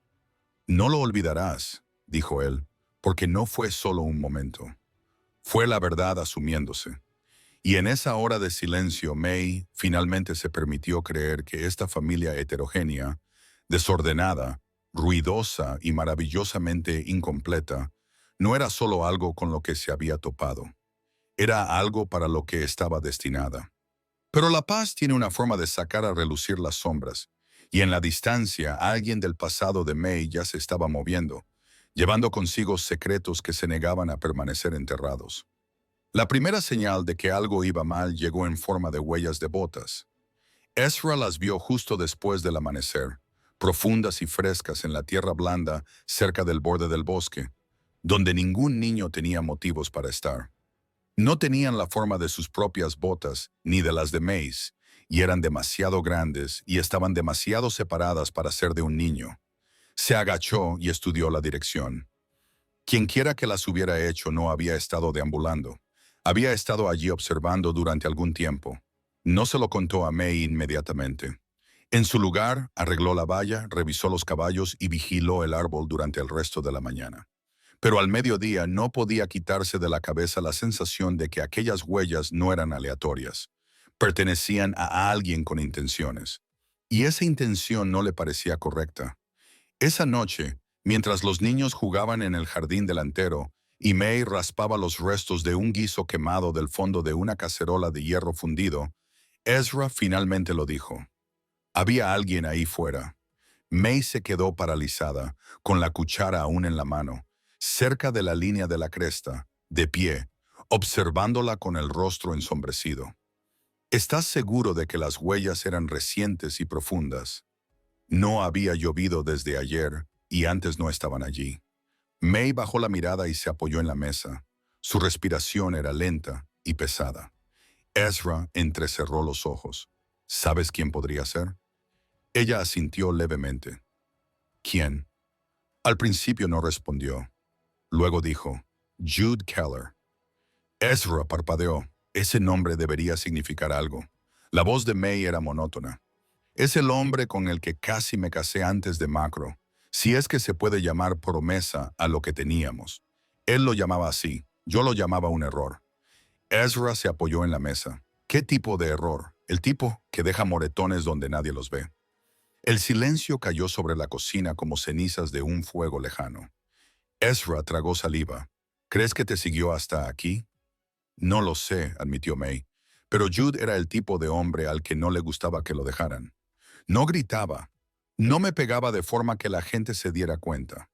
«No lo olvidarás», dijo él, «porque no fue solo un momento. Fue la verdad asumiéndose». Y en esa hora de silencio, May finalmente se permitió creer que esta familia heterogénea, desordenada, ruidosa y maravillosamente incompleta, no era solo algo con lo que se había topado. Era algo para lo que estaba destinada. Pero la paz tiene una forma de sacar a relucir las sombras, y en la distancia alguien del pasado de May ya se estaba moviendo, llevando consigo secretos que se negaban a permanecer enterrados. La primera señal de que algo iba mal llegó en forma de huellas de botas. Ezra las vio justo después del amanecer, profundas y frescas en la tierra blanda cerca del borde del bosque, donde ningún niño tenía motivos para estar. No tenían la forma de sus propias botas ni de las de Mace, y eran demasiado grandes y estaban demasiado separadas para ser de un niño. Se agachó y estudió la dirección. Quienquiera que las hubiera hecho no había estado deambulando. Había estado allí observando durante algún tiempo. No se lo contó a May inmediatamente. En su lugar, arregló la valla, revisó los caballos y vigiló el árbol durante el resto de la mañana. Pero al mediodía no podía quitarse de la cabeza la sensación de que aquellas huellas no eran aleatorias. Pertenecían a alguien con intenciones. Y esa intención no le parecía correcta. Esa noche, mientras los niños jugaban en el jardín delantero y May raspaba los restos de un guiso quemado del fondo de una cacerola de hierro fundido, Ezra finalmente lo dijo. Había alguien ahí fuera. May se quedó paralizada, con la cuchara aún en la mano, cerca de la línea de la cresta, de pie, observándola con el rostro ensombrecido. ¿Estás seguro de que las huellas eran recientes y profundas? No había llovido desde ayer y antes no estaban allí. May bajó la mirada y se apoyó en la mesa. Su respiración era lenta y pesada. Ezra entrecerró los ojos. ¿Sabes quién podría ser? Ella asintió levemente. ¿Quién? Al principio no respondió. Luego dijo, Jude Keller. Ezra parpadeó. Ese nombre debería significar algo. La voz de May era monótona. Es el hombre con el que casi me casé antes de Macro, si es que se puede llamar promesa a lo que teníamos. Él lo llamaba así, yo lo llamaba un error. Ezra se apoyó en la mesa. ¿Qué tipo de error? El tipo que deja moretones donde nadie los ve. El silencio cayó sobre la cocina como cenizas de un fuego lejano. Ezra tragó saliva. ¿Crees que te siguió hasta aquí? No lo sé, admitió May, pero Jude era el tipo de hombre al que no le gustaba que lo dejaran. No gritaba, no me pegaba de forma que la gente se diera cuenta,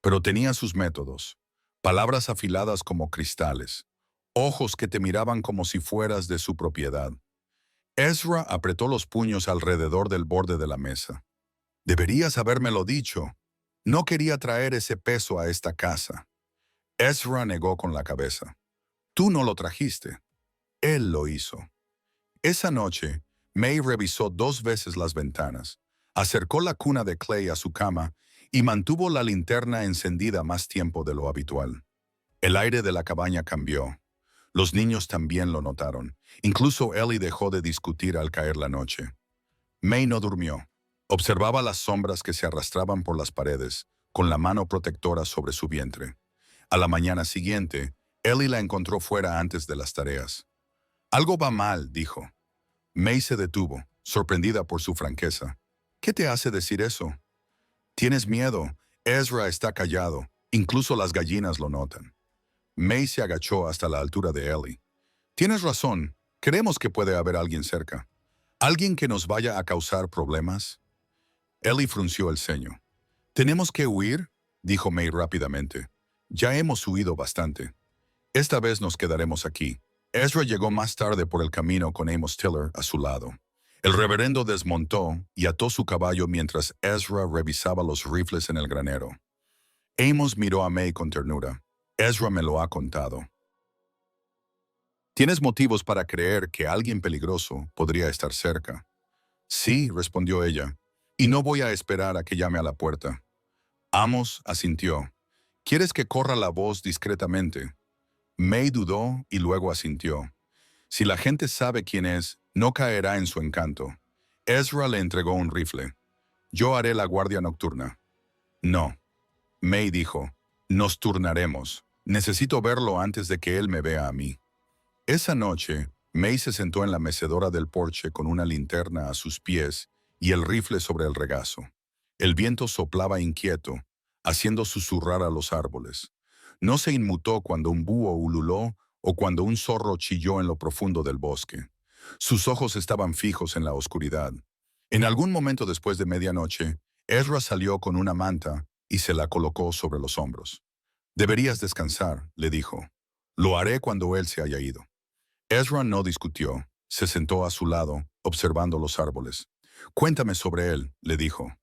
pero tenía sus métodos, palabras afiladas como cristales, ojos que te miraban como si fueras de su propiedad. Ezra apretó los puños alrededor del borde de la mesa. Deberías habérmelo dicho. No quería traer ese peso a esta casa. Ezra negó con la cabeza. Tú no lo trajiste. Él lo hizo. Esa noche, May revisó 2 veces las ventanas, acercó la cuna de Clay a su cama y mantuvo la linterna encendida más tiempo de lo habitual. El aire de la cabaña cambió. Los niños también lo notaron. Incluso Ellie dejó de discutir al caer la noche. May no durmió. Observaba las sombras que se arrastraban por las paredes, con la mano protectora sobre su vientre. A la mañana siguiente, Ellie la encontró fuera antes de las tareas. Algo va mal, dijo. May se detuvo, sorprendida por su franqueza. ¿Qué te hace decir eso? Tienes miedo. Ezra está callado. Incluso las gallinas lo notan. May se agachó hasta la altura de Ellie. Tienes razón. Creemos que puede haber alguien cerca. ¿Alguien que nos vaya a causar problemas? Ellie frunció el ceño. ¿Tenemos que huir?, dijo May rápidamente. Ya hemos huido bastante. Esta vez nos quedaremos aquí. Ezra llegó más tarde por el camino con Amos Tiller a su lado. El reverendo desmontó y ató su caballo mientras Ezra revisaba los rifles en el granero. Amos miró a May con ternura. Ezra me lo ha contado. ¿Tienes motivos para creer que alguien peligroso podría estar cerca? Sí, respondió ella, y no voy a esperar a que llame a la puerta. Amos asintió. ¿Quieres que corra la voz discretamente? May dudó y luego asintió. Si la gente sabe quién es, no caerá en su encanto. Ezra le entregó un rifle. Yo haré la guardia nocturna. No. May dijo, nos turnaremos. Necesito verlo antes de que él me vea a mí. Esa noche, May se sentó en la mecedora del porche con una linterna a sus pies y el rifle sobre el regazo. El viento soplaba inquieto, haciendo susurrar a los árboles. No se inmutó cuando un búho ululó o cuando un zorro chilló en lo profundo del bosque. Sus ojos estaban fijos en la oscuridad. En algún momento después de medianoche, Ezra salió con una manta y se la colocó sobre los hombros. Deberías descansar, le dijo. Lo haré cuando él se haya ido. Ezra no discutió. Se sentó a su lado, observando los árboles. «Cuéntame sobre él», le dijo.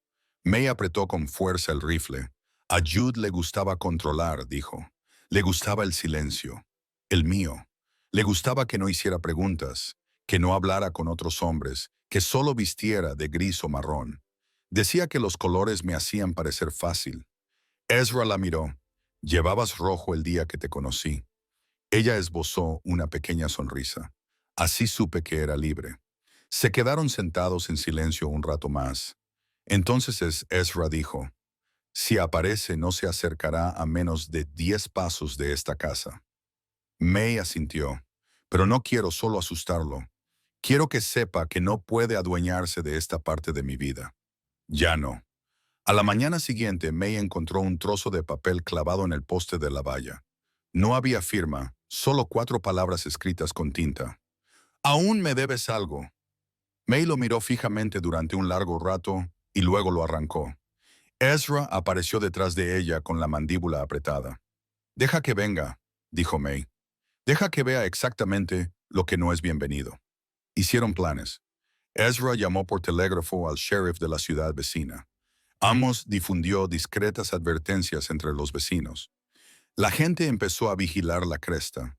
May apretó con fuerza el rifle. A Jude le gustaba controlar, dijo. Le gustaba el silencio. El mío. Le gustaba que no hiciera preguntas, que no hablara con otros hombres, que solo vistiera de gris o marrón. Decía que los colores me hacían parecer fácil. Ezra la miró. «Llevabas rojo el día que te conocí». Ella esbozó una pequeña sonrisa. Así supe que era libre. Se quedaron sentados en silencio un rato más. Entonces Ezra dijo, «Si aparece no se acercará a menos de 10 pasos de esta casa». May asintió. «Pero no quiero solo asustarlo. Quiero que sepa que no puede adueñarse de esta parte de mi vida». «Ya no». A la mañana siguiente, May encontró un trozo de papel clavado en el poste de la valla. No había firma, solo 4 palabras escritas con tinta. «Aún me debes algo». May lo miró fijamente durante un largo rato y luego lo arrancó. Ezra apareció detrás de ella con la mandíbula apretada. «Deja que venga», dijo May. «Deja que vea exactamente lo que no es bienvenido». Hicieron planes. Ezra llamó por telégrafo al sheriff de la ciudad vecina. Amos difundió discretas advertencias entre los vecinos. La gente empezó a vigilar la cresta.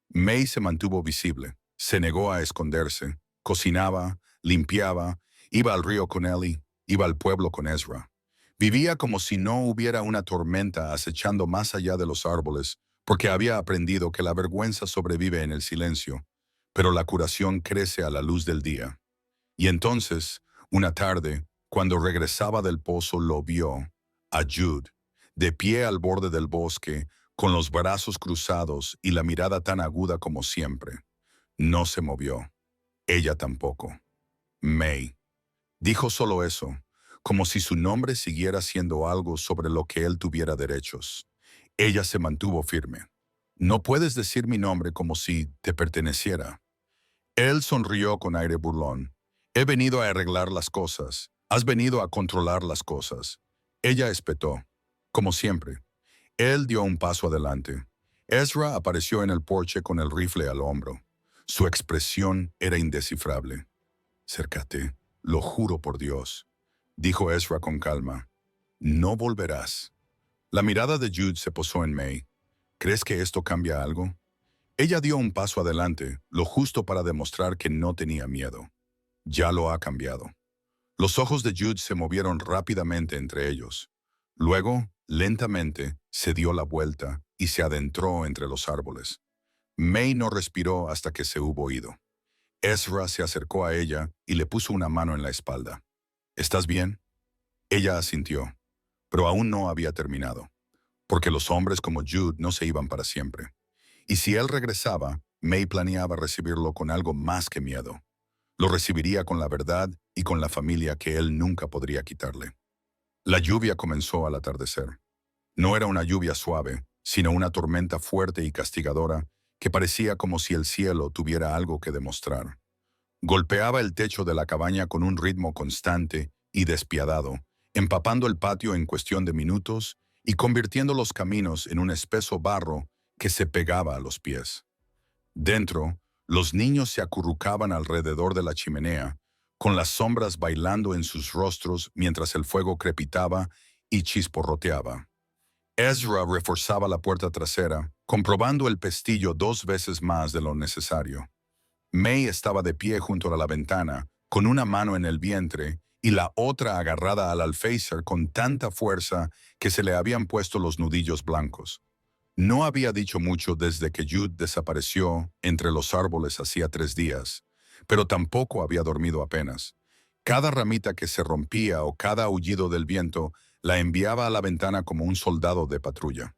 May se mantuvo visible, se negó a esconderse, cocinaba, limpiaba, iba al río con Ellie, iba al pueblo con Ezra. Vivía como si no hubiera una tormenta acechando más allá de los árboles, porque había aprendido que la vergüenza sobrevive en el silencio, pero la curación crece a la luz del día. Y entonces, una tarde, cuando regresaba del pozo, lo vio, a Jude, de pie al borde del bosque, con los brazos cruzados y la mirada tan aguda como siempre. No se movió. Ella tampoco. May. Dijo solo eso, como si su nombre siguiera siendo algo sobre lo que él tuviera derechos. Ella se mantuvo firme. «No puedes decir mi nombre como si te perteneciera». Él sonrió con aire burlón. «He venido a arreglar las cosas. Has venido a controlar las cosas». Ella espetó, como siempre. Él dio un paso adelante. Ezra apareció en el porche con el rifle al hombro. Su expresión era indescifrable. «Acércate, lo juro por Dios», dijo Ezra con calma. «No volverás». La mirada de Jude se posó en May. «¿Crees que esto cambia algo?» Ella dio un paso adelante, lo justo para demostrar que no tenía miedo. «Ya lo ha cambiado». Los ojos de Jude se movieron rápidamente entre ellos. Luego, lentamente, se dio la vuelta y se adentró entre los árboles. May no respiró hasta que se hubo ido. Ezra se acercó a ella y le puso una mano en la espalda. «¿Estás bien?» Ella asintió, pero aún no había terminado, porque los hombres como Jude no se iban para siempre. Y si él regresaba, May planeaba recibirlo con algo más que miedo. Lo recibiría con la verdad y con la familia que él nunca podría quitarle. La lluvia comenzó al atardecer. No era una lluvia suave, sino una tormenta fuerte y castigadora que parecía como si el cielo tuviera algo que demostrar. Golpeaba el techo de la cabaña con un ritmo constante y despiadado, empapando el patio en cuestión de minutos y convirtiendo los caminos en un espeso barro que se pegaba a los pies. Dentro, los niños se acurrucaban alrededor de la chimenea, con las sombras bailando en sus rostros mientras el fuego crepitaba y chisporroteaba. Ezra reforzaba la puerta trasera, comprobando el pestillo 2 veces más de lo necesario. May estaba de pie junto a la ventana, con una mano en el vientre y la otra agarrada al alféizar con tanta fuerza que se le habían puesto los nudillos blancos. No había dicho mucho desde que Jude desapareció entre los árboles hacía 3 días, pero tampoco había dormido apenas. Cada ramita que se rompía o cada aullido del viento la enviaba a la ventana como un soldado de patrulla.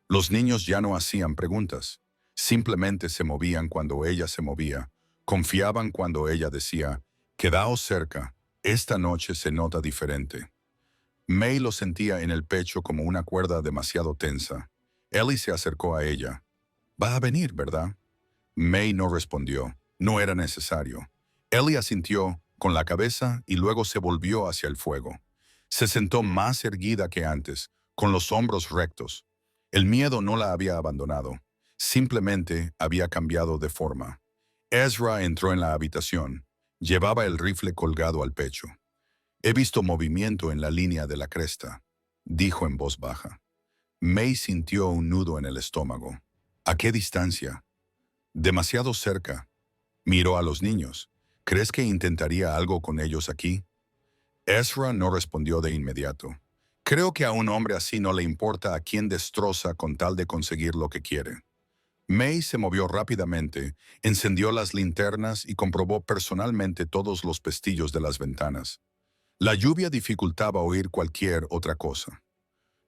Los niños ya no hacían preguntas. Simplemente se movían cuando ella se movía, confiaban cuando ella decía, «Quedaos cerca, esta noche se nota diferente». May lo sentía en el pecho como una cuerda demasiado tensa. Ellie se acercó a ella. «Va a venir, ¿verdad?» May no respondió. No era necesario. Ellie asintió con la cabeza y luego se volvió hacia el fuego. Se sentó más erguida que antes, con los hombros rectos. El miedo no la había abandonado. Simplemente había cambiado de forma. Ezra entró en la habitación. Llevaba el rifle colgado al pecho. «He visto movimiento en la línea de la cresta», dijo en voz baja. May sintió un nudo en el estómago. ¿A qué distancia? Demasiado cerca. Miró a los niños. ¿Crees que intentaría algo con ellos aquí? Ezra no respondió de inmediato. Creo que a un hombre así no le importa a quién destroza con tal de conseguir lo que quiere. May se movió rápidamente, encendió las linternas y comprobó personalmente todos los pestillos de las ventanas. La lluvia dificultaba oír cualquier otra cosa.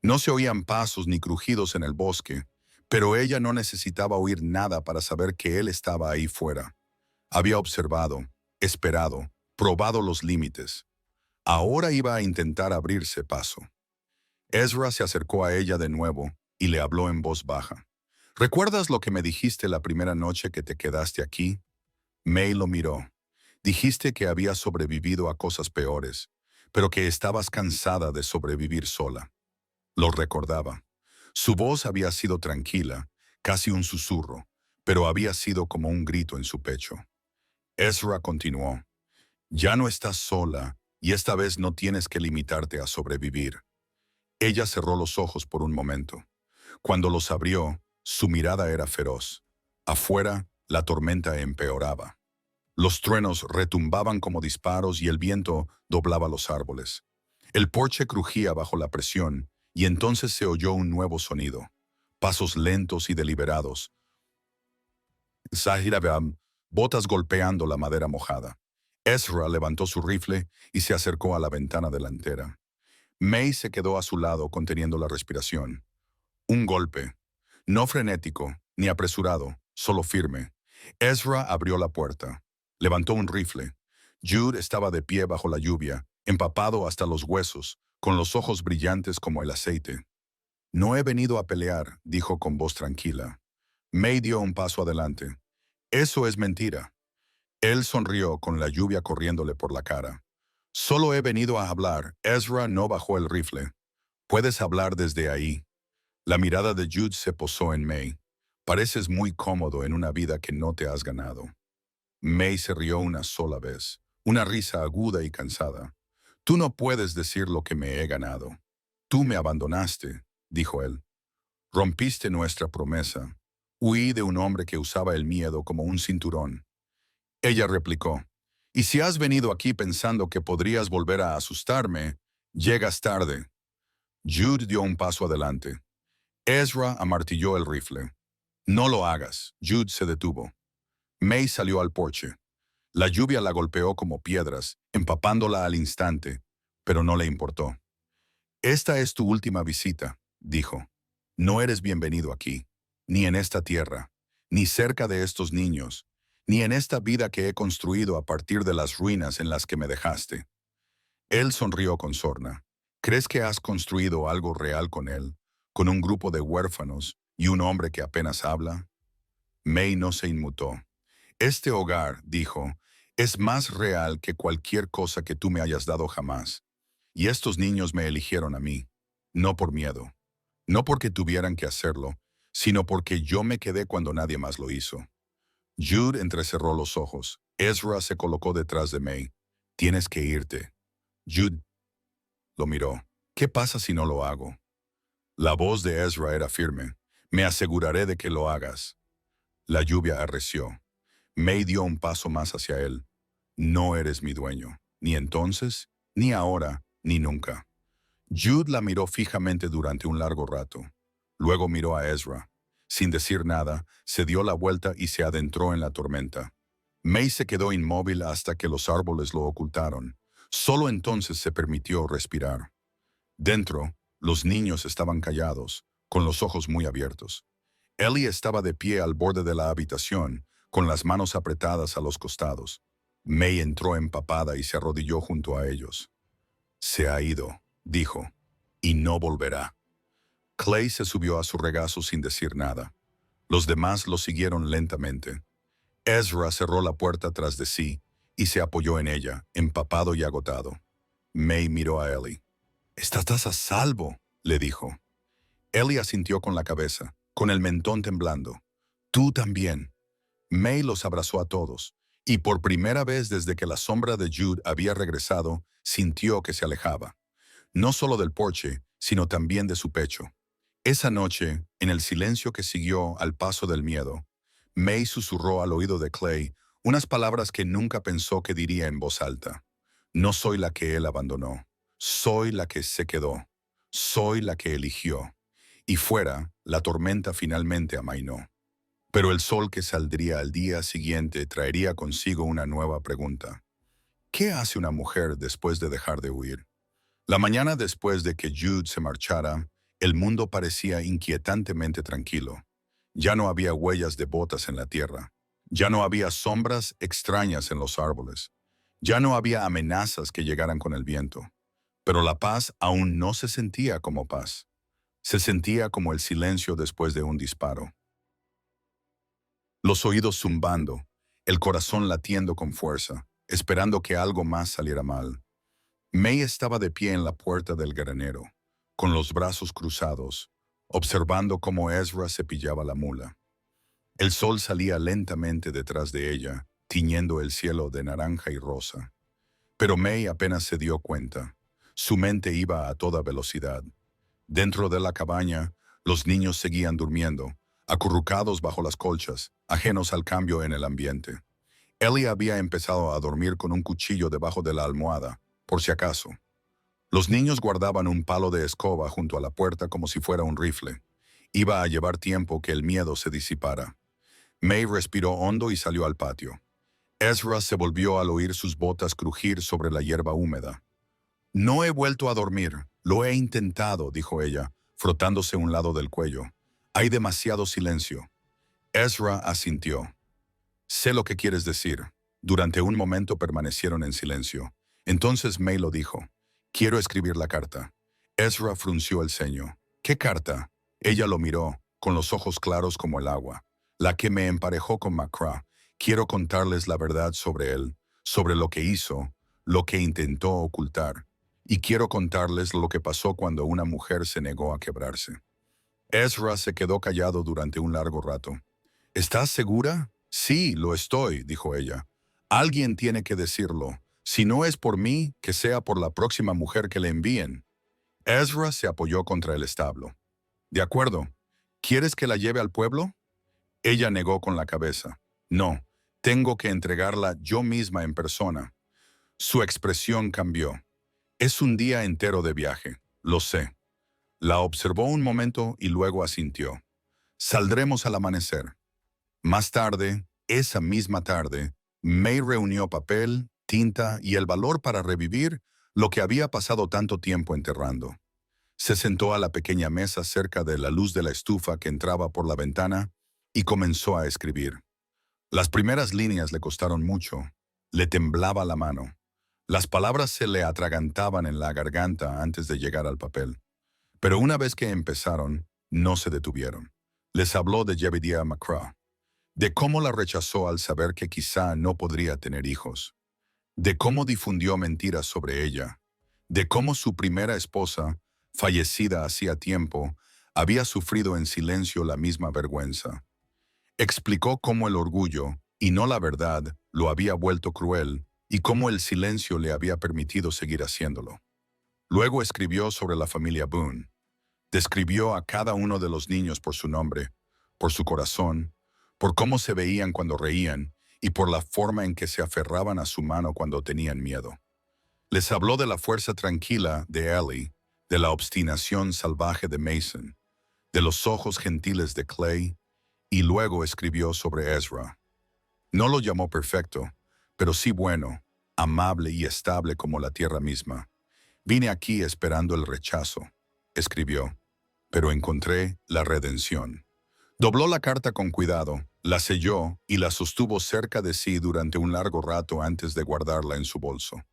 No se oían pasos ni crujidos en el bosque, pero ella no necesitaba oír nada para saber que él estaba ahí fuera. Había observado, esperado, probado los límites. Ahora iba a intentar abrirse paso. Ezra se acercó a ella de nuevo y le habló en voz baja. ¿Recuerdas lo que me dijiste la primera noche que te quedaste aquí? May lo miró. Dijiste que habías sobrevivido a cosas peores, pero que estabas cansada de sobrevivir sola. Lo recordaba. Su voz había sido tranquila, casi un susurro, pero había sido como un grito en su pecho. Ezra continuó. Ya no estás sola, y esta vez no tienes que limitarte a sobrevivir. Ella cerró los ojos por un momento. Cuando los abrió, su mirada era feroz. Afuera, la tormenta empeoraba. Los truenos retumbaban como disparos y el viento doblaba los árboles. El porche crujía bajo la presión, y entonces se oyó un nuevo sonido. Pasos lentos y deliberados. Zahirabam, botas golpeando la madera mojada. Ezra levantó su rifle y se acercó a la ventana delantera. May se quedó a su lado conteniendo la respiración. Un golpe. No frenético, ni apresurado, solo firme. Ezra abrió la puerta. Levantó un rifle. Jude estaba de pie bajo la lluvia, empapado hasta los huesos, con los ojos brillantes como el aceite. «No he venido a pelear», dijo con voz tranquila. May dio un paso adelante. «Eso es mentira». Él sonrió con la lluvia corriéndole por la cara. «Solo he venido a hablar». Ezra no bajó el rifle. «Puedes hablar desde ahí». La mirada de Jude se posó en May. «Pareces muy cómodo en una vida que no te has ganado». May se rió una sola vez, una risa aguda y cansada. «Tú no puedes decir lo que me he ganado. Tú me abandonaste», dijo él. «Rompiste nuestra promesa. Huí de un hombre que usaba el miedo como un cinturón». Ella replicó, «Y si has venido aquí pensando que podrías volver a asustarme, llegas tarde». Jude dio un paso adelante. Ezra amartilló el rifle. «No lo hagas». Jude se detuvo. May salió al porche. La lluvia la golpeó como piedras, empapándola al instante, pero no le importó. «Esta es tu última visita», dijo. «No eres bienvenido aquí, ni en esta tierra, ni cerca de estos niños, ni en esta vida que he construido a partir de las ruinas en las que me dejaste». Él sonrió con sorna. «¿Crees que has construido algo real con él, con un grupo de huérfanos y un hombre que apenas habla?» May no se inmutó. «Este hogar», dijo, «es más real que cualquier cosa que tú me hayas dado jamás. Y estos niños me eligieron a mí, no por miedo, no porque tuvieran que hacerlo, sino porque yo me quedé cuando nadie más lo hizo». Jude entrecerró los ojos. Ezra se colocó detrás de May. «Tienes que irte». Jude lo miró. «¿Qué pasa si no lo hago?» La voz de Ezra era firme. «Me aseguraré de que lo hagas». La lluvia arreció. May dio un paso más hacia él. «No eres mi dueño, ni entonces, ni ahora, ni nunca». Jude la miró fijamente durante un largo rato. Luego miró a Ezra. Sin decir nada, se dio la vuelta y se adentró en la tormenta. May se quedó inmóvil hasta que los árboles lo ocultaron. Solo entonces se permitió respirar. Dentro, los niños estaban callados, con los ojos muy abiertos. Ellie estaba de pie al borde de la habitación, con las manos apretadas a los costados. May entró empapada y se arrodilló junto a ellos. «Se ha ido», dijo, «y no volverá». Clay se subió a su regazo sin decir nada. Los demás lo siguieron lentamente. Ezra cerró la puerta tras de sí y se apoyó en ella, empapado y agotado. May miró a Ellie. «Estás a salvo», le dijo. Ellie asintió con la cabeza, con el mentón temblando. «Tú también». May los abrazó a todos, y por primera vez desde que la sombra de Jude había regresado, sintió que se alejaba, no solo del porche, sino también de su pecho. Esa noche, en el silencio que siguió al paso del miedo, May susurró al oído de Clay unas palabras que nunca pensó que diría en voz alta. No soy la que él abandonó, soy la que se quedó, soy la que eligió. Y fuera, la tormenta finalmente amainó. Pero el sol que saldría al día siguiente traería consigo una nueva pregunta. ¿Qué hace una mujer después de dejar de huir? La mañana después de que Jude se marchara, el mundo parecía inquietantemente tranquilo. Ya no había huellas de botas en la tierra. Ya no había sombras extrañas en los árboles. Ya no había amenazas que llegaran con el viento. Pero la paz aún no se sentía como paz. Se sentía como el silencio después de un disparo. Los oídos zumbando, el corazón latiendo con fuerza, esperando que algo más saliera mal. May estaba de pie en la puerta del granero, con los brazos cruzados, observando cómo Ezra cepillaba la mula. El sol salía lentamente detrás de ella, tiñendo el cielo de naranja y rosa. Pero May apenas se dio cuenta. Su mente iba a toda velocidad. Dentro de la cabaña, los niños seguían durmiendo, acurrucados bajo las colchas, ajenos al cambio en el ambiente. Ellie había empezado a dormir con un cuchillo debajo de la almohada, por si acaso. Los niños guardaban un palo de escoba junto a la puerta como si fuera un rifle. Iba a llevar tiempo que el miedo se disipara. May respiró hondo y salió al patio. Ezra se volvió al oír sus botas crujir sobre la hierba húmeda. No he vuelto a dormir. Lo he intentado, dijo ella, frotándose un lado del cuello. Hay demasiado silencio. Ezra asintió. Sé lo que quieres decir. Durante un momento permanecieron en silencio. Entonces May lo dijo. Quiero escribir la carta. Ezra frunció el ceño. ¿Qué carta? Ella lo miró, con los ojos claros como el agua. La que me emparejó con McCraw. Quiero contarles la verdad sobre él, sobre lo que hizo, lo que intentó ocultar. Y quiero contarles lo que pasó cuando una mujer se negó a quebrarse. Ezra se quedó callado durante un largo rato. ¿Estás segura? Sí, lo estoy, dijo ella. Alguien tiene que decirlo. Si no es por mí, que sea por la próxima mujer que le envíen. Ezra se apoyó contra el establo. De acuerdo. ¿Quieres que la lleve al pueblo? Ella negó con la cabeza. No, tengo que entregarla yo misma en persona. Su expresión cambió. Es un día entero de viaje, lo sé. La observó un momento y luego asintió. Saldremos al amanecer. Más tarde, esa misma tarde, May reunió papel, tinta y el valor para revivir lo que había pasado tanto tiempo enterrando. Se sentó a la pequeña mesa cerca de la luz de la estufa que entraba por la ventana y comenzó a escribir. Las primeras líneas le costaron mucho. Le temblaba la mano. Las palabras se le atragantaban en la garganta antes de llegar al papel. Pero una vez que empezaron, no se detuvieron. Les habló de Jebediah McCraw, de cómo la rechazó al saber que quizá no podría tener hijos, de cómo difundió mentiras sobre ella, de cómo su primera esposa, fallecida hacía tiempo, había sufrido en silencio la misma vergüenza. Explicó cómo el orgullo, y no la verdad, lo había vuelto cruel y cómo el silencio le había permitido seguir haciéndolo. Luego escribió sobre la familia Boone. Describió a cada uno de los niños por su nombre, por su corazón, por cómo se veían cuando reían y por la forma en que se aferraban a su mano cuando tenían miedo. Les habló de la fuerza tranquila de Ellie, de la obstinación salvaje de Mason, de los ojos gentiles de Clay, y luego escribió sobre Ezra. No lo llamó perfecto, pero sí bueno, amable y estable como la tierra misma. Vine aquí esperando el rechazo, escribió, pero encontré la redención. Dobló la carta con cuidado, la selló y la sostuvo cerca de sí durante un largo rato antes de guardarla en su bolso.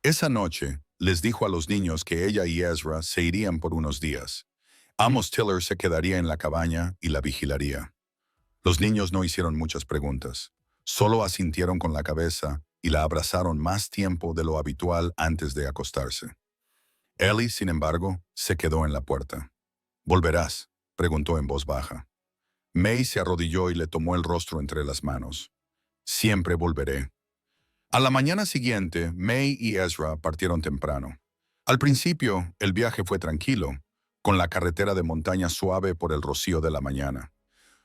Esa noche, les dijo a los niños que ella y Ezra se irían por unos días. Amos Tiller se quedaría en la cabaña y la vigilaría. Los niños no hicieron muchas preguntas. Solo asintieron con la cabeza y la abrazaron más tiempo de lo habitual antes de acostarse. Ellie, sin embargo, se quedó en la puerta. ¿Volverás?, preguntó en voz baja. May se arrodilló y le tomó el rostro entre las manos. Siempre volveré. A la mañana siguiente, May y Ezra partieron temprano. Al principio, el viaje fue tranquilo, con la carretera de montaña suave por el rocío de la mañana.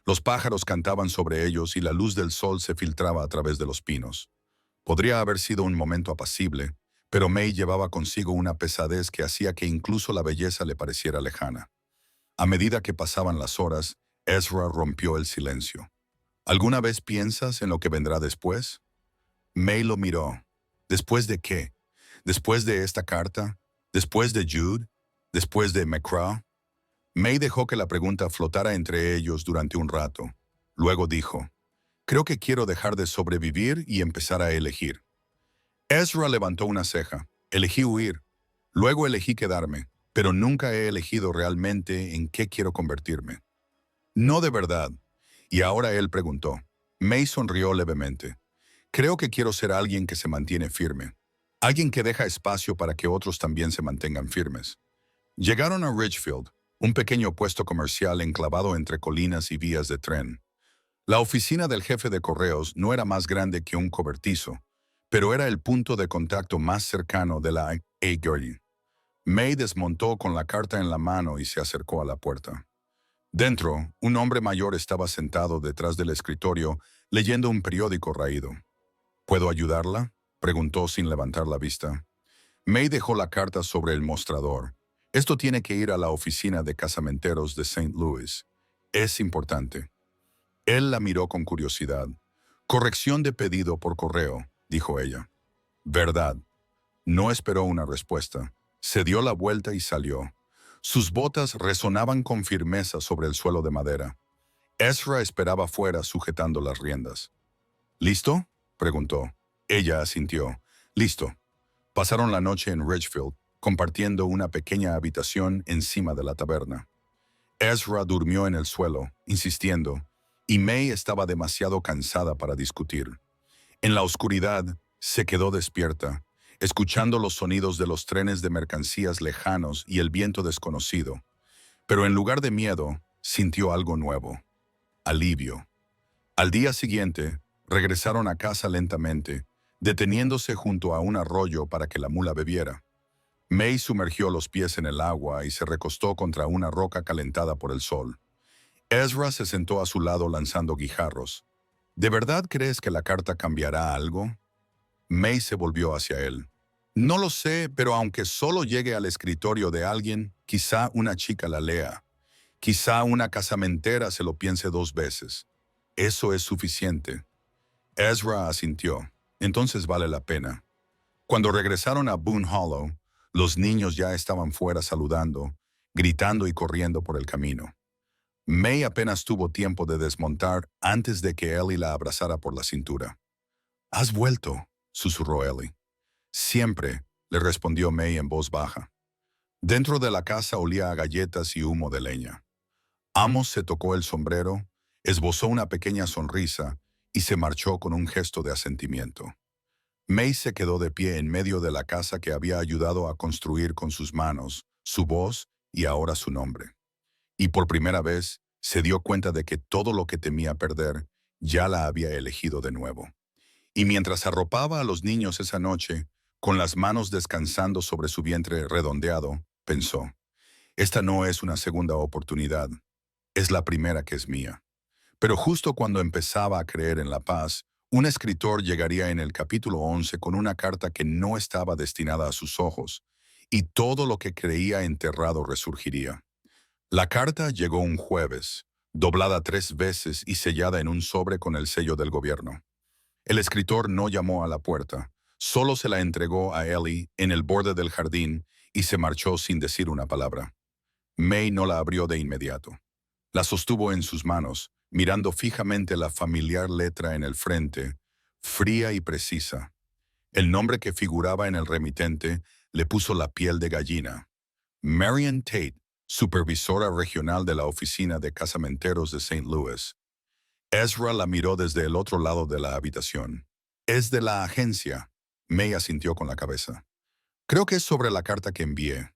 Los pájaros cantaban sobre ellos y la luz del sol se filtraba a través de los pinos. Podría haber sido un momento apacible, pero May llevaba consigo una pesadez que hacía que incluso la belleza le pareciera lejana. A medida que pasaban las horas, Ezra rompió el silencio. ¿Alguna vez piensas en lo que vendrá después? May lo miró. ¿Después de qué? ¿Después de esta carta? ¿Después de Jude? ¿Después de McCraw? May dejó que la pregunta flotara entre ellos durante un rato. Luego dijo, creo que quiero dejar de sobrevivir y empezar a elegir. Ezra levantó una ceja. Elegí huir. Luego elegí quedarme, pero nunca he elegido realmente en qué quiero convertirme. No de verdad. Y ahora él preguntó. May sonrió levemente. Creo que quiero ser alguien que se mantiene firme. Alguien que deja espacio para que otros también se mantengan firmes. Llegaron a Ridgefield, un pequeño puesto comercial enclavado entre colinas y vías de tren. La oficina del jefe de correos no era más grande que un cobertizo, pero era el punto de contacto más cercano de la A. May desmontó con la carta en la mano y se acercó a la puerta. Dentro, un hombre mayor estaba sentado detrás del escritorio leyendo un periódico raído. ¿Puedo ayudarla?, preguntó sin levantar la vista. May dejó la carta sobre el mostrador. Esto tiene que ir a la oficina de casamenteros de St. Louis. Es importante. Él la miró con curiosidad. Corrección de pedido por correo, dijo ella. Verdad. No esperó una respuesta. Se dio la vuelta y salió. Sus botas resonaban con firmeza sobre el suelo de madera. Ezra esperaba fuera sujetando las riendas. ¿Listo?, preguntó. Ella asintió. Listo. Pasaron la noche en Ridgefield, compartiendo una pequeña habitación encima de la taberna. Ezra durmió en el suelo, insistiendo, y May estaba demasiado cansada para discutir. En la oscuridad, se quedó despierta, escuchando los sonidos de los trenes de mercancías lejanos y el viento desconocido. Pero en lugar de miedo, sintió algo nuevo. Alivio. Al día siguiente, regresaron a casa lentamente, deteniéndose junto a un arroyo para que la mula bebiera. May sumergió los pies en el agua y se recostó contra una roca calentada por el sol. Ezra se sentó a su lado lanzando guijarros. ¿De verdad crees que la carta cambiará algo? May se volvió hacia él. No lo sé, pero aunque solo llegue al escritorio de alguien, quizá una chica la lea. Quizá una casamentera se lo piense 2 veces. Eso es suficiente. Ezra asintió. Entonces vale la pena. Cuando regresaron a Boone Hollow, los niños ya estaban fuera saludando, gritando y corriendo por el camino. May apenas tuvo tiempo de desmontar antes de que Ellie la abrazara por la cintura. «¿Has vuelto?», susurró Ellie. «Siempre», le respondió May en voz baja. Dentro de la casa olía a galletas y humo de leña. Amos se tocó el sombrero, esbozó una pequeña sonrisa y se marchó con un gesto de asentimiento. May se quedó de pie en medio de la casa que había ayudado a construir con sus manos, su voz y ahora su nombre. Y por primera vez se dio cuenta de que todo lo que temía perder ya la había elegido de nuevo. Y mientras arropaba a los niños esa noche, con las manos descansando sobre su vientre redondeado, pensó, esta no es una segunda oportunidad, es la primera que es mía. Pero justo cuando empezaba a creer en la paz, un escritor llegaría en el capítulo 11 con una carta que no estaba destinada a sus ojos, y todo lo que creía enterrado resurgiría. La carta llegó un jueves, doblada 3 veces y sellada en un sobre con el sello del gobierno. El escritor no llamó a la puerta, solo se la entregó a Ellie en el borde del jardín y se marchó sin decir una palabra. May no la abrió de inmediato. La sostuvo en sus manos, mirando fijamente la familiar letra en el frente, fría y precisa. El nombre que figuraba en el remitente le puso la piel de gallina. Marian Tate, supervisora regional de la oficina de casamenteros de St. Louis. Ezra la miró desde el otro lado de la habitación. «Es de la agencia», May asintió con la cabeza. «Creo que es sobre la carta que envié».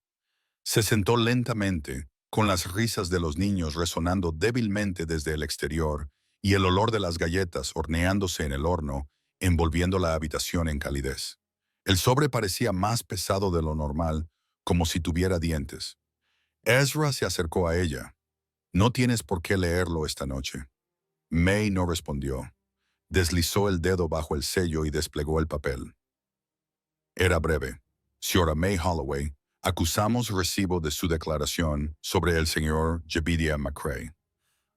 Se sentó lentamente, con las risas de los niños resonando débilmente desde el exterior y el olor de las galletas horneándose en el horno, envolviendo la habitación en calidez. El sobre parecía más pesado de lo normal, como si tuviera dientes. Ezra se acercó a ella. «No tienes por qué leerlo esta noche». May no respondió. Deslizó el dedo bajo el sello y desplegó el papel. Era breve. Señora May Holloway, acusamos recibo de su declaración sobre el señor Jebediah McCrae.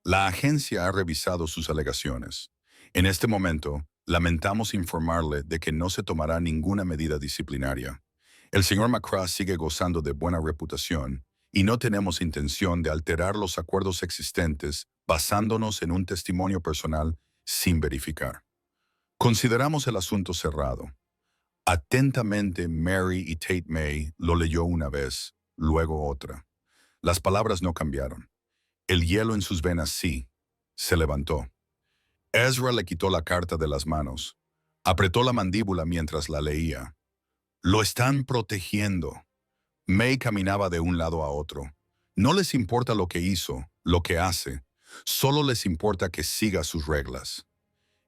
La agencia ha revisado sus alegaciones. En este momento, lamentamos informarle de que no se tomará ninguna medida disciplinaria. El señor McCrae sigue gozando de buena reputación y no tenemos intención de alterar los acuerdos existentes basándonos en un testimonio personal sin verificar. Consideramos el asunto cerrado. Atentamente, Mary y Tate May lo leyó una vez, luego otra. Las palabras no cambiaron. El hielo en sus venas sí. Se levantó. Ezra le quitó la carta de las manos. Apretó la mandíbula mientras la leía. Lo están protegiendo. May caminaba de un lado a otro. No les importa lo que hizo, lo que hace. Solo les importa que siga sus reglas.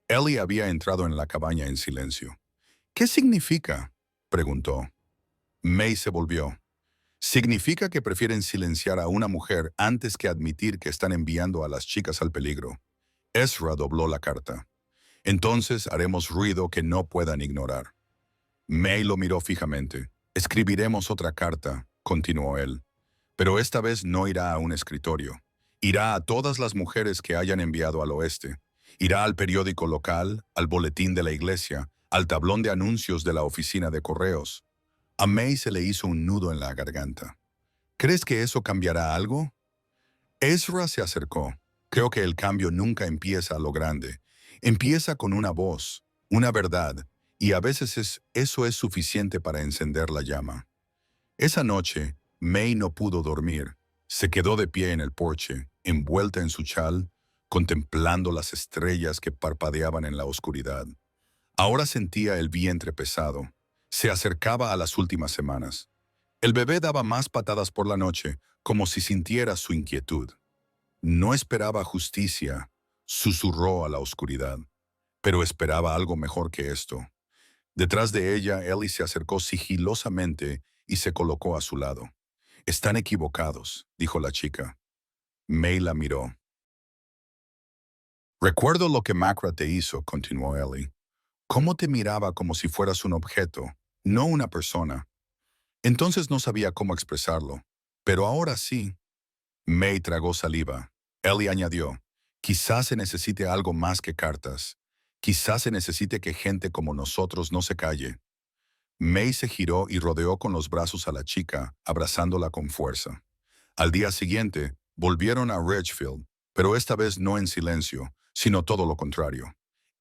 Ellie había entrado en la cabaña en silencio. «¿Qué significa?», preguntó. May se volvió. «Significa que prefieren silenciar a una mujer antes que admitir que están enviando a las chicas al peligro». Ezra dobló la carta. «Entonces haremos ruido que no puedan ignorar». May lo miró fijamente. «Escribiremos otra carta», continuó él. «Pero esta vez no irá a un escritorio. Irá a todas las mujeres que hayan enviado al oeste. Irá al periódico local, al boletín de la iglesia, al tablón de anuncios de la oficina de correos». A May se le hizo un nudo en la garganta. «¿Crees que eso cambiará algo?». Ezra se acercó. «Creo que el cambio nunca empieza a lo grande. Empieza con una voz, una verdad, y a veces eso es suficiente para encender la llama». Esa noche, May no pudo dormir. Se quedó de pie en el porche, envuelta en su chal, contemplando las estrellas que parpadeaban en la oscuridad. Ahora sentía el vientre pesado. Se acercaba a las últimas semanas. El bebé daba más patadas por la noche, como si sintiera su inquietud. No esperaba justicia, susurró a la oscuridad, pero esperaba algo mejor que esto. Detrás de ella, Ellie se acercó sigilosamente y se colocó a su lado. «Están equivocados», dijo la chica. May la miró. «Recuerdo lo que Macra te hizo», continuó Ellie. «Cómo te miraba como si fueras un objeto, no una persona. Entonces no sabía cómo expresarlo, pero ahora sí». May tragó saliva. Ellie añadió, «Quizás se necesite algo más que cartas. Quizás se necesite que gente como nosotros no se calle». May se giró y rodeó con los brazos a la chica, abrazándola con fuerza. Al día siguiente, volvieron a Ridgefield, pero esta vez no en silencio, sino todo lo contrario.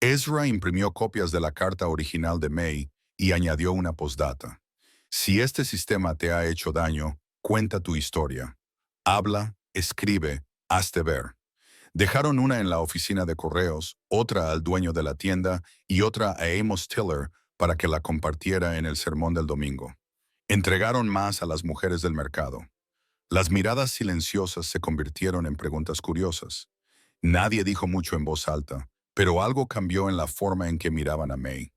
Ezra imprimió copias de la carta original de May y añadió una postdata. «Si este sistema te ha hecho daño, cuenta tu historia. Habla, escribe, hazte ver». Dejaron una en la oficina de correos, otra al dueño de la tienda y otra a Amos Tiller para que la compartiera en el sermón del domingo. Entregaron más a las mujeres del mercado. Las miradas silenciosas se convirtieron en preguntas curiosas. Nadie dijo mucho en voz alta, pero algo cambió en la forma en que miraban a May.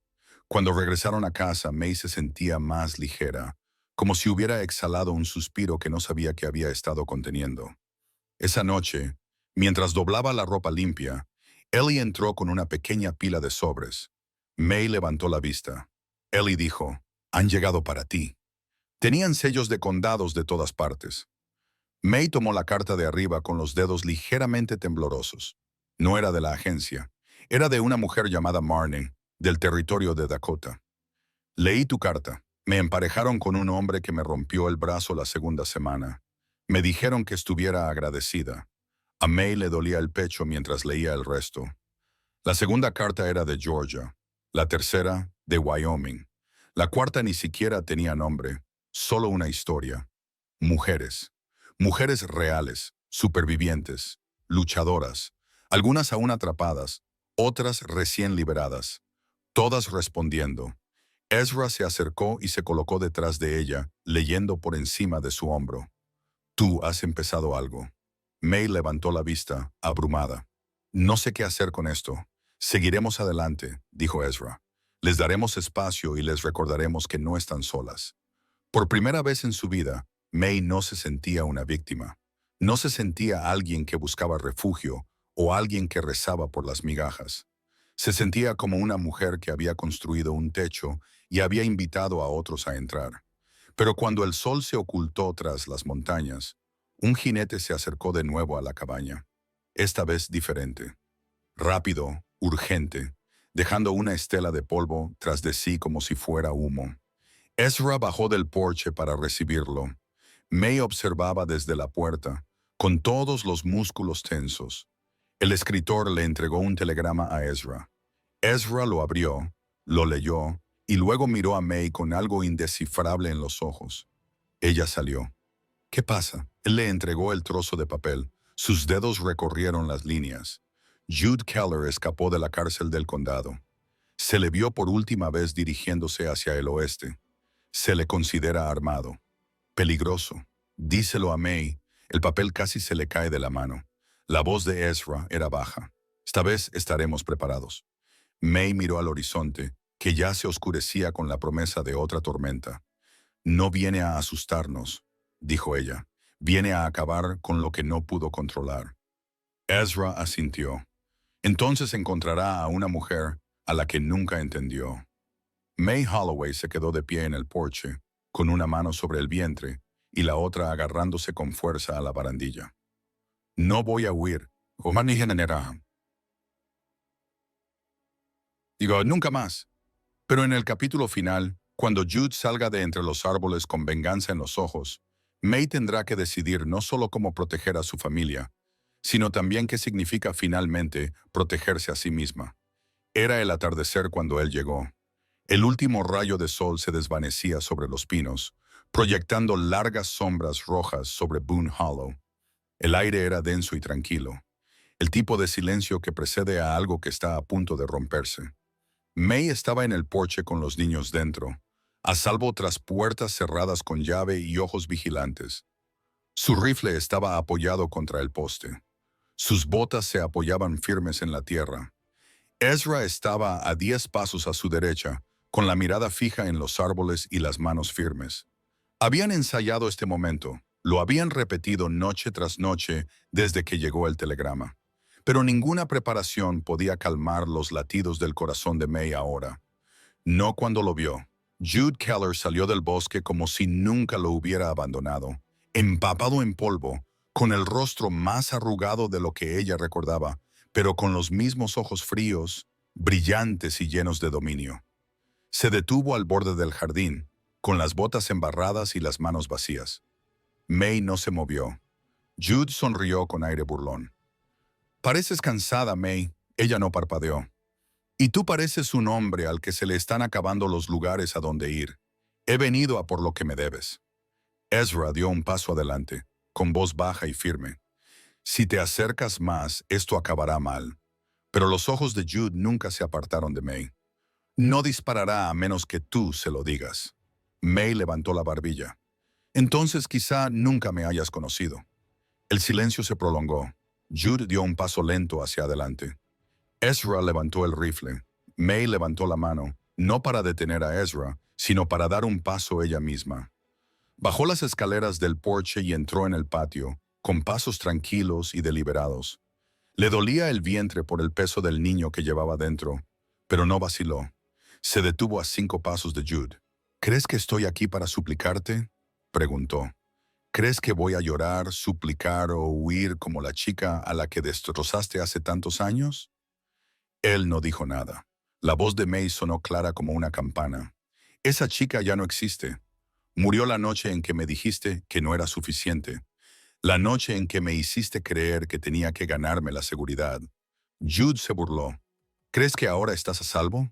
Cuando regresaron a casa, May se sentía más ligera, como si hubiera exhalado un suspiro que no sabía que había estado conteniendo. Esa noche, mientras doblaba la ropa limpia, Ellie entró con una pequeña pila de sobres. May levantó la vista. Ellie dijo, «Han llegado para ti». Tenían sellos de condados de todas partes. May tomó la carta de arriba con los dedos ligeramente temblorosos. No era de la agencia. Era de una mujer llamada Marnie, del territorio de Dakota. «Leí tu carta. Me emparejaron con un hombre que me rompió el brazo la segunda semana. Me dijeron que estuviera agradecida». A May le dolía el pecho mientras leía el resto. La segunda carta era de Georgia. La tercera, de Wyoming. La cuarta ni siquiera tenía nombre, solo una historia. Mujeres. Mujeres reales, supervivientes, luchadoras, algunas aún atrapadas, otras recién liberadas, todas respondiendo. Ezra se acercó y se colocó detrás de ella, leyendo por encima de su hombro. Tú has empezado algo. May levantó la vista, abrumada. No sé qué hacer con esto. Seguiremos adelante, dijo Ezra. Les daremos espacio y les recordaremos que no están solas. Por primera vez en su vida, May no se sentía una víctima. No se sentía alguien que buscaba refugio o alguien que rezaba por las migajas. Se sentía como una mujer que había construido un techo y había invitado a otros a entrar. Pero cuando el sol se ocultó tras las montañas, un jinete se acercó de nuevo a la cabaña, esta vez diferente, rápido, urgente, dejando una estela de polvo tras de sí como si fuera humo. Ezra bajó del porche para recibirlo. May observaba desde la puerta, con todos los músculos tensos. El escritor le entregó un telegrama a Ezra. Ezra lo abrió, lo leyó, y luego miró a May con algo indescifrable en los ojos. Ella salió. ¿Qué pasa? Él le entregó el trozo de papel. Sus dedos recorrieron las líneas. Jude Keller escapó de la cárcel del condado. Se le vio por última vez dirigiéndose hacia el oeste. Se le considera armado. Peligroso. Díselo a May. El papel casi se le cae de la mano. La voz de Ezra era baja. Esta vez estaremos preparados. May miró al horizonte, que ya se oscurecía con la promesa de otra tormenta. No viene a asustarnos, dijo ella. Viene a acabar con lo que no pudo controlar. Ezra asintió. Entonces encontrará a una mujer a la que nunca entendió. May Holloway se quedó de pie en el porche, con una mano sobre el vientre y la otra agarrándose con fuerza a la barandilla. No voy a huir. Digo, nunca más. Pero en el capítulo final, cuando Jude salga de entre los árboles con venganza en los ojos, May tendrá que decidir no solo cómo proteger a su familia, sino también qué significa finalmente protegerse a sí misma. Era el atardecer cuando él llegó. El último rayo de sol se desvanecía sobre los pinos, proyectando largas sombras rojas sobre Boone Hollow. El aire era denso y tranquilo, el tipo de silencio que precede a algo que está a punto de romperse. May estaba en el porche con los niños dentro, a salvo tras puertas cerradas con llave y ojos vigilantes. Su rifle estaba apoyado contra el poste. Sus botas se apoyaban firmes en la tierra. Ezra estaba a 10 pasos a su derecha, con la mirada fija en los árboles y las manos firmes. Habían ensayado este momento, lo habían repetido noche tras noche desde que llegó el telegrama. Pero ninguna preparación podía calmar los latidos del corazón de May ahora. No cuando lo vio. Jude Keller salió del bosque como si nunca lo hubiera abandonado, empapado en polvo, con el rostro más arrugado de lo que ella recordaba, pero con los mismos ojos fríos, brillantes y llenos de dominio. Se detuvo al borde del jardín, con las botas embarradas y las manos vacías. May no se movió. Jude sonrió con aire burlón. Pareces cansada, May. Ella no parpadeó. Y tú pareces un hombre al que se le están acabando los lugares a donde ir. He venido a por lo que me debes. Ezra dio un paso adelante, con voz baja y firme. Si te acercas más, esto acabará mal. Pero los ojos de Jude nunca se apartaron de May. No disparará a menos que tú se lo digas. May levantó la barbilla. Entonces quizá nunca me hayas conocido. El silencio se prolongó. Jude dio un paso lento hacia adelante. Ezra levantó el rifle. May levantó la mano, no para detener a Ezra, sino para dar un paso ella misma. Bajó las escaleras del porche y entró en el patio, con pasos tranquilos y deliberados. Le dolía el vientre por el peso del niño que llevaba dentro, pero no vaciló. Se detuvo a 5 pasos de Jude. ¿Crees que estoy aquí para suplicarte?, preguntó. ¿Crees que voy a llorar, suplicar o huir como la chica a la que destrozaste hace tantos años? Él no dijo nada. La voz de May sonó clara como una campana. Esa chica ya no existe. Murió la noche en que me dijiste que no era suficiente. La noche en que me hiciste creer que tenía que ganarme la seguridad. Jude se burló. ¿Crees que ahora estás a salvo?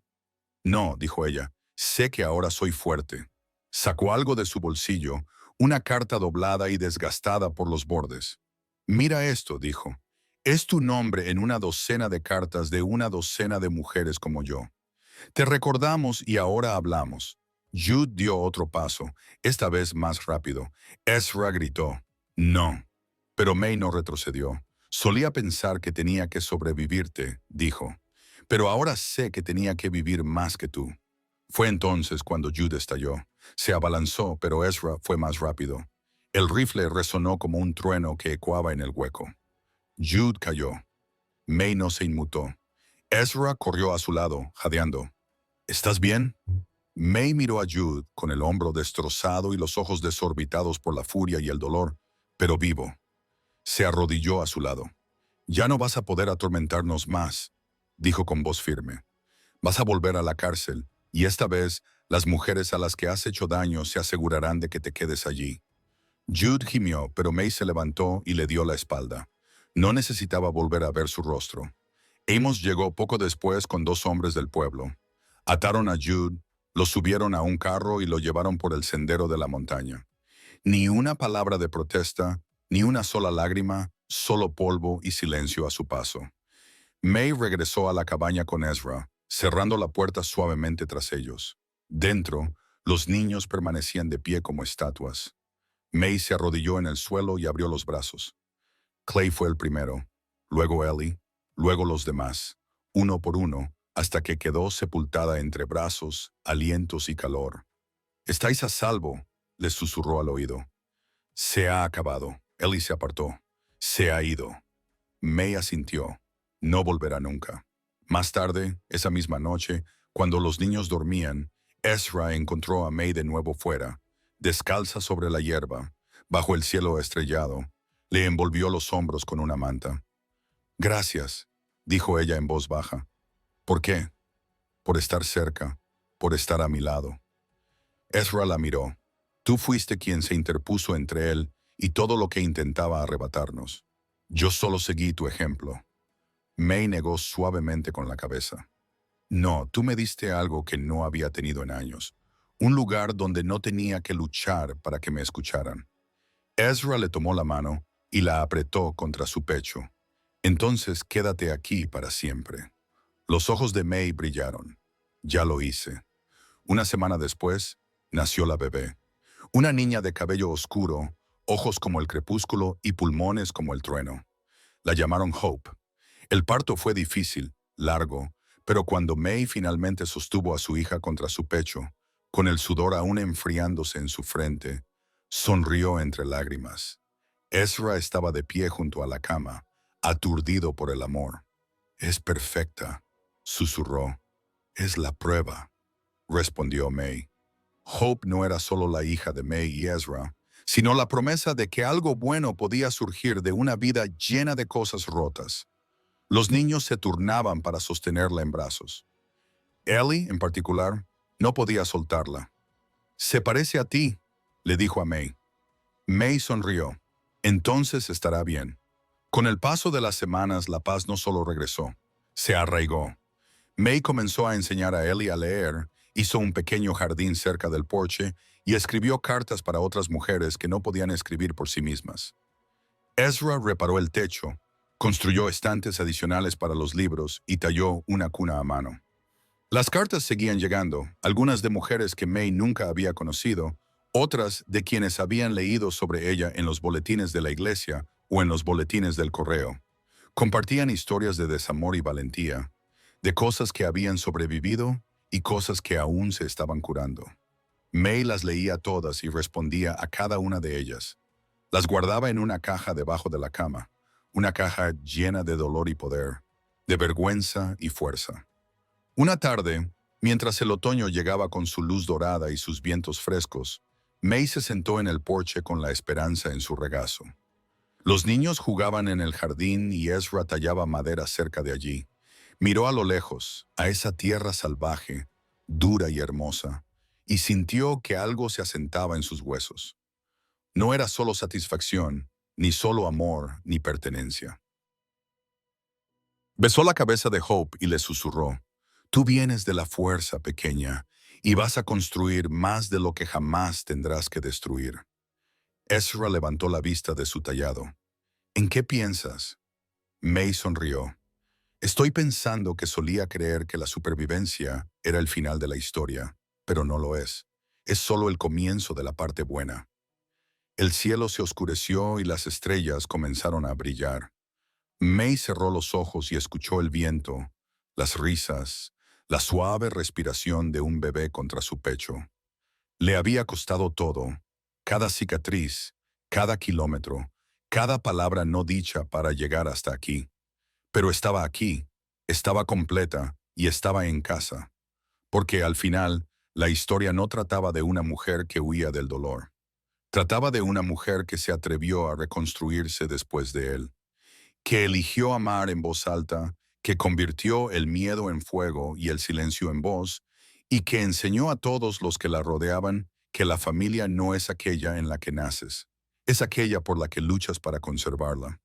No, dijo ella. Sé que ahora soy fuerte. Sacó algo de su bolsillo, una carta doblada y desgastada por los bordes. Mira esto, dijo. Es tu nombre en una docena de cartas de una docena de mujeres como yo. Te recordamos y ahora hablamos. Jude dio otro paso, esta vez más rápido. Ezra gritó. No. Pero May no retrocedió. Solía pensar que tenía que sobrevivirte, dijo. Pero ahora sé que tenía que vivir más que tú. Fue entonces cuando Jude estalló. Se abalanzó, pero Ezra fue más rápido. El rifle resonó como un trueno que ecoaba en el hueco. Jude cayó. May no se inmutó. Ezra corrió a su lado, jadeando. ¿Estás bien? May miró a Jude con el hombro destrozado y los ojos desorbitados por la furia y el dolor, pero vivo. Se arrodilló a su lado. «Ya no vas a poder atormentarnos más», dijo con voz firme. «Vas a volver a la cárcel, y esta vez las mujeres a las que has hecho daño se asegurarán de que te quedes allí». Jude gimió, pero May se levantó y le dio la espalda. No necesitaba volver a ver su rostro. Amos llegó poco después con 2 hombres del pueblo. Ataron a Jude, lo subieron a un carro y lo llevaron por el sendero de la montaña. Ni una palabra de protesta, ni una sola lágrima, solo polvo y silencio a su paso. May regresó a la cabaña con Ezra, cerrando la puerta suavemente tras ellos. Dentro, los niños permanecían de pie como estatuas. May se arrodilló en el suelo y abrió los brazos. Clay fue el primero, luego Ellie, luego los demás, uno por uno, hasta que quedó sepultada entre brazos, alientos y calor. «Estáis a salvo», les susurró al oído. «Se ha acabado». Ellie se apartó. «Se ha ido». May asintió. «No volverá nunca». Más tarde, esa misma noche, cuando los niños dormían, Ezra encontró a May de nuevo fuera, descalza sobre la hierba, bajo el cielo estrellado. Le envolvió los hombros con una manta. «Gracias», dijo ella en voz baja. «¿Por qué?» «Por estar cerca, por estar a mi lado». Ezra la miró. «Tú fuiste quien se interpuso entre él y todo lo que intentaba arrebatarnos. Yo solo seguí tu ejemplo». May negó suavemente con la cabeza. «No, tú me diste algo que no había tenido en años. Un lugar donde no tenía que luchar para que me escucharan». Ezra le tomó la mano y la apretó contra su pecho. «Entonces quédate aquí para siempre». Los ojos de May brillaron. «Ya lo hice». Una semana después, nació la bebé. Una niña de cabello oscuro, ojos como el crepúsculo y pulmones como el trueno. La llamaron Hope. El parto fue difícil, largo, pero cuando May finalmente sostuvo a su hija contra su pecho, con el sudor aún enfriándose en su frente, sonrió entre lágrimas. Ezra estaba de pie junto a la cama, aturdido por el amor. «Es perfecta», susurró. «Es la prueba», respondió May. Hope no era solo la hija de May y Ezra, sino la promesa de que algo bueno podía surgir de una vida llena de cosas rotas. Los niños se turnaban para sostenerla en brazos. Ellie, en particular, no podía soltarla. «Se parece a ti», le dijo a May. May sonrió. «Entonces estará bien». Con el paso de las semanas, la paz no solo regresó, se arraigó. May comenzó a enseñar a Ellie a leer, hizo un pequeño jardín cerca del porche y escribió cartas para otras mujeres que no podían escribir por sí mismas. Ezra reparó el techo, construyó estantes adicionales para los libros y talló una cuna a mano. Las cartas seguían llegando, algunas de mujeres que May nunca había conocido, otras de quienes habían leído sobre ella en los boletines de la iglesia o en los boletines del correo. Compartían historias de desamor y valentía, de cosas que habían sobrevivido y cosas que aún se estaban curando. May las leía todas y respondía a cada una de ellas. Las guardaba en una caja debajo de la cama, una caja llena de dolor y poder, de vergüenza y fuerza. Una tarde, mientras el otoño llegaba con su luz dorada y sus vientos frescos, May se sentó en el porche con la esperanza en su regazo. Los niños jugaban en el jardín y Ezra tallaba madera cerca de allí. Miró a lo lejos, a esa tierra salvaje, dura y hermosa, y sintió que algo se asentaba en sus huesos. No era solo satisfacción, ni solo amor, ni pertenencia. Besó la cabeza de Hope y le susurró: «Tú vienes de la fuerza, pequeña, y vas a construir más de lo que jamás tendrás que destruir». Ezra levantó la vista de su tallado. «¿En qué piensas?» May sonrió. «Estoy pensando que solía creer que la supervivencia era el final de la historia, pero no lo es. Es solo el comienzo de la parte buena». El cielo se oscureció y las estrellas comenzaron a brillar. May cerró los ojos y escuchó el viento, las risas, la suave respiración de un bebé contra su pecho. Le había costado todo, cada cicatriz, cada kilómetro, cada palabra no dicha para llegar hasta aquí. Pero estaba aquí, estaba completa y estaba en casa. Porque al final, la historia no trataba de una mujer que huía del dolor. Trataba de una mujer que se atrevió a reconstruirse después de él, que eligió amar en voz alta, que convirtió el miedo en fuego y el silencio en voz, y que enseñó a todos los que la rodeaban que la familia no es aquella en la que naces, es aquella por la que luchas para conservarla.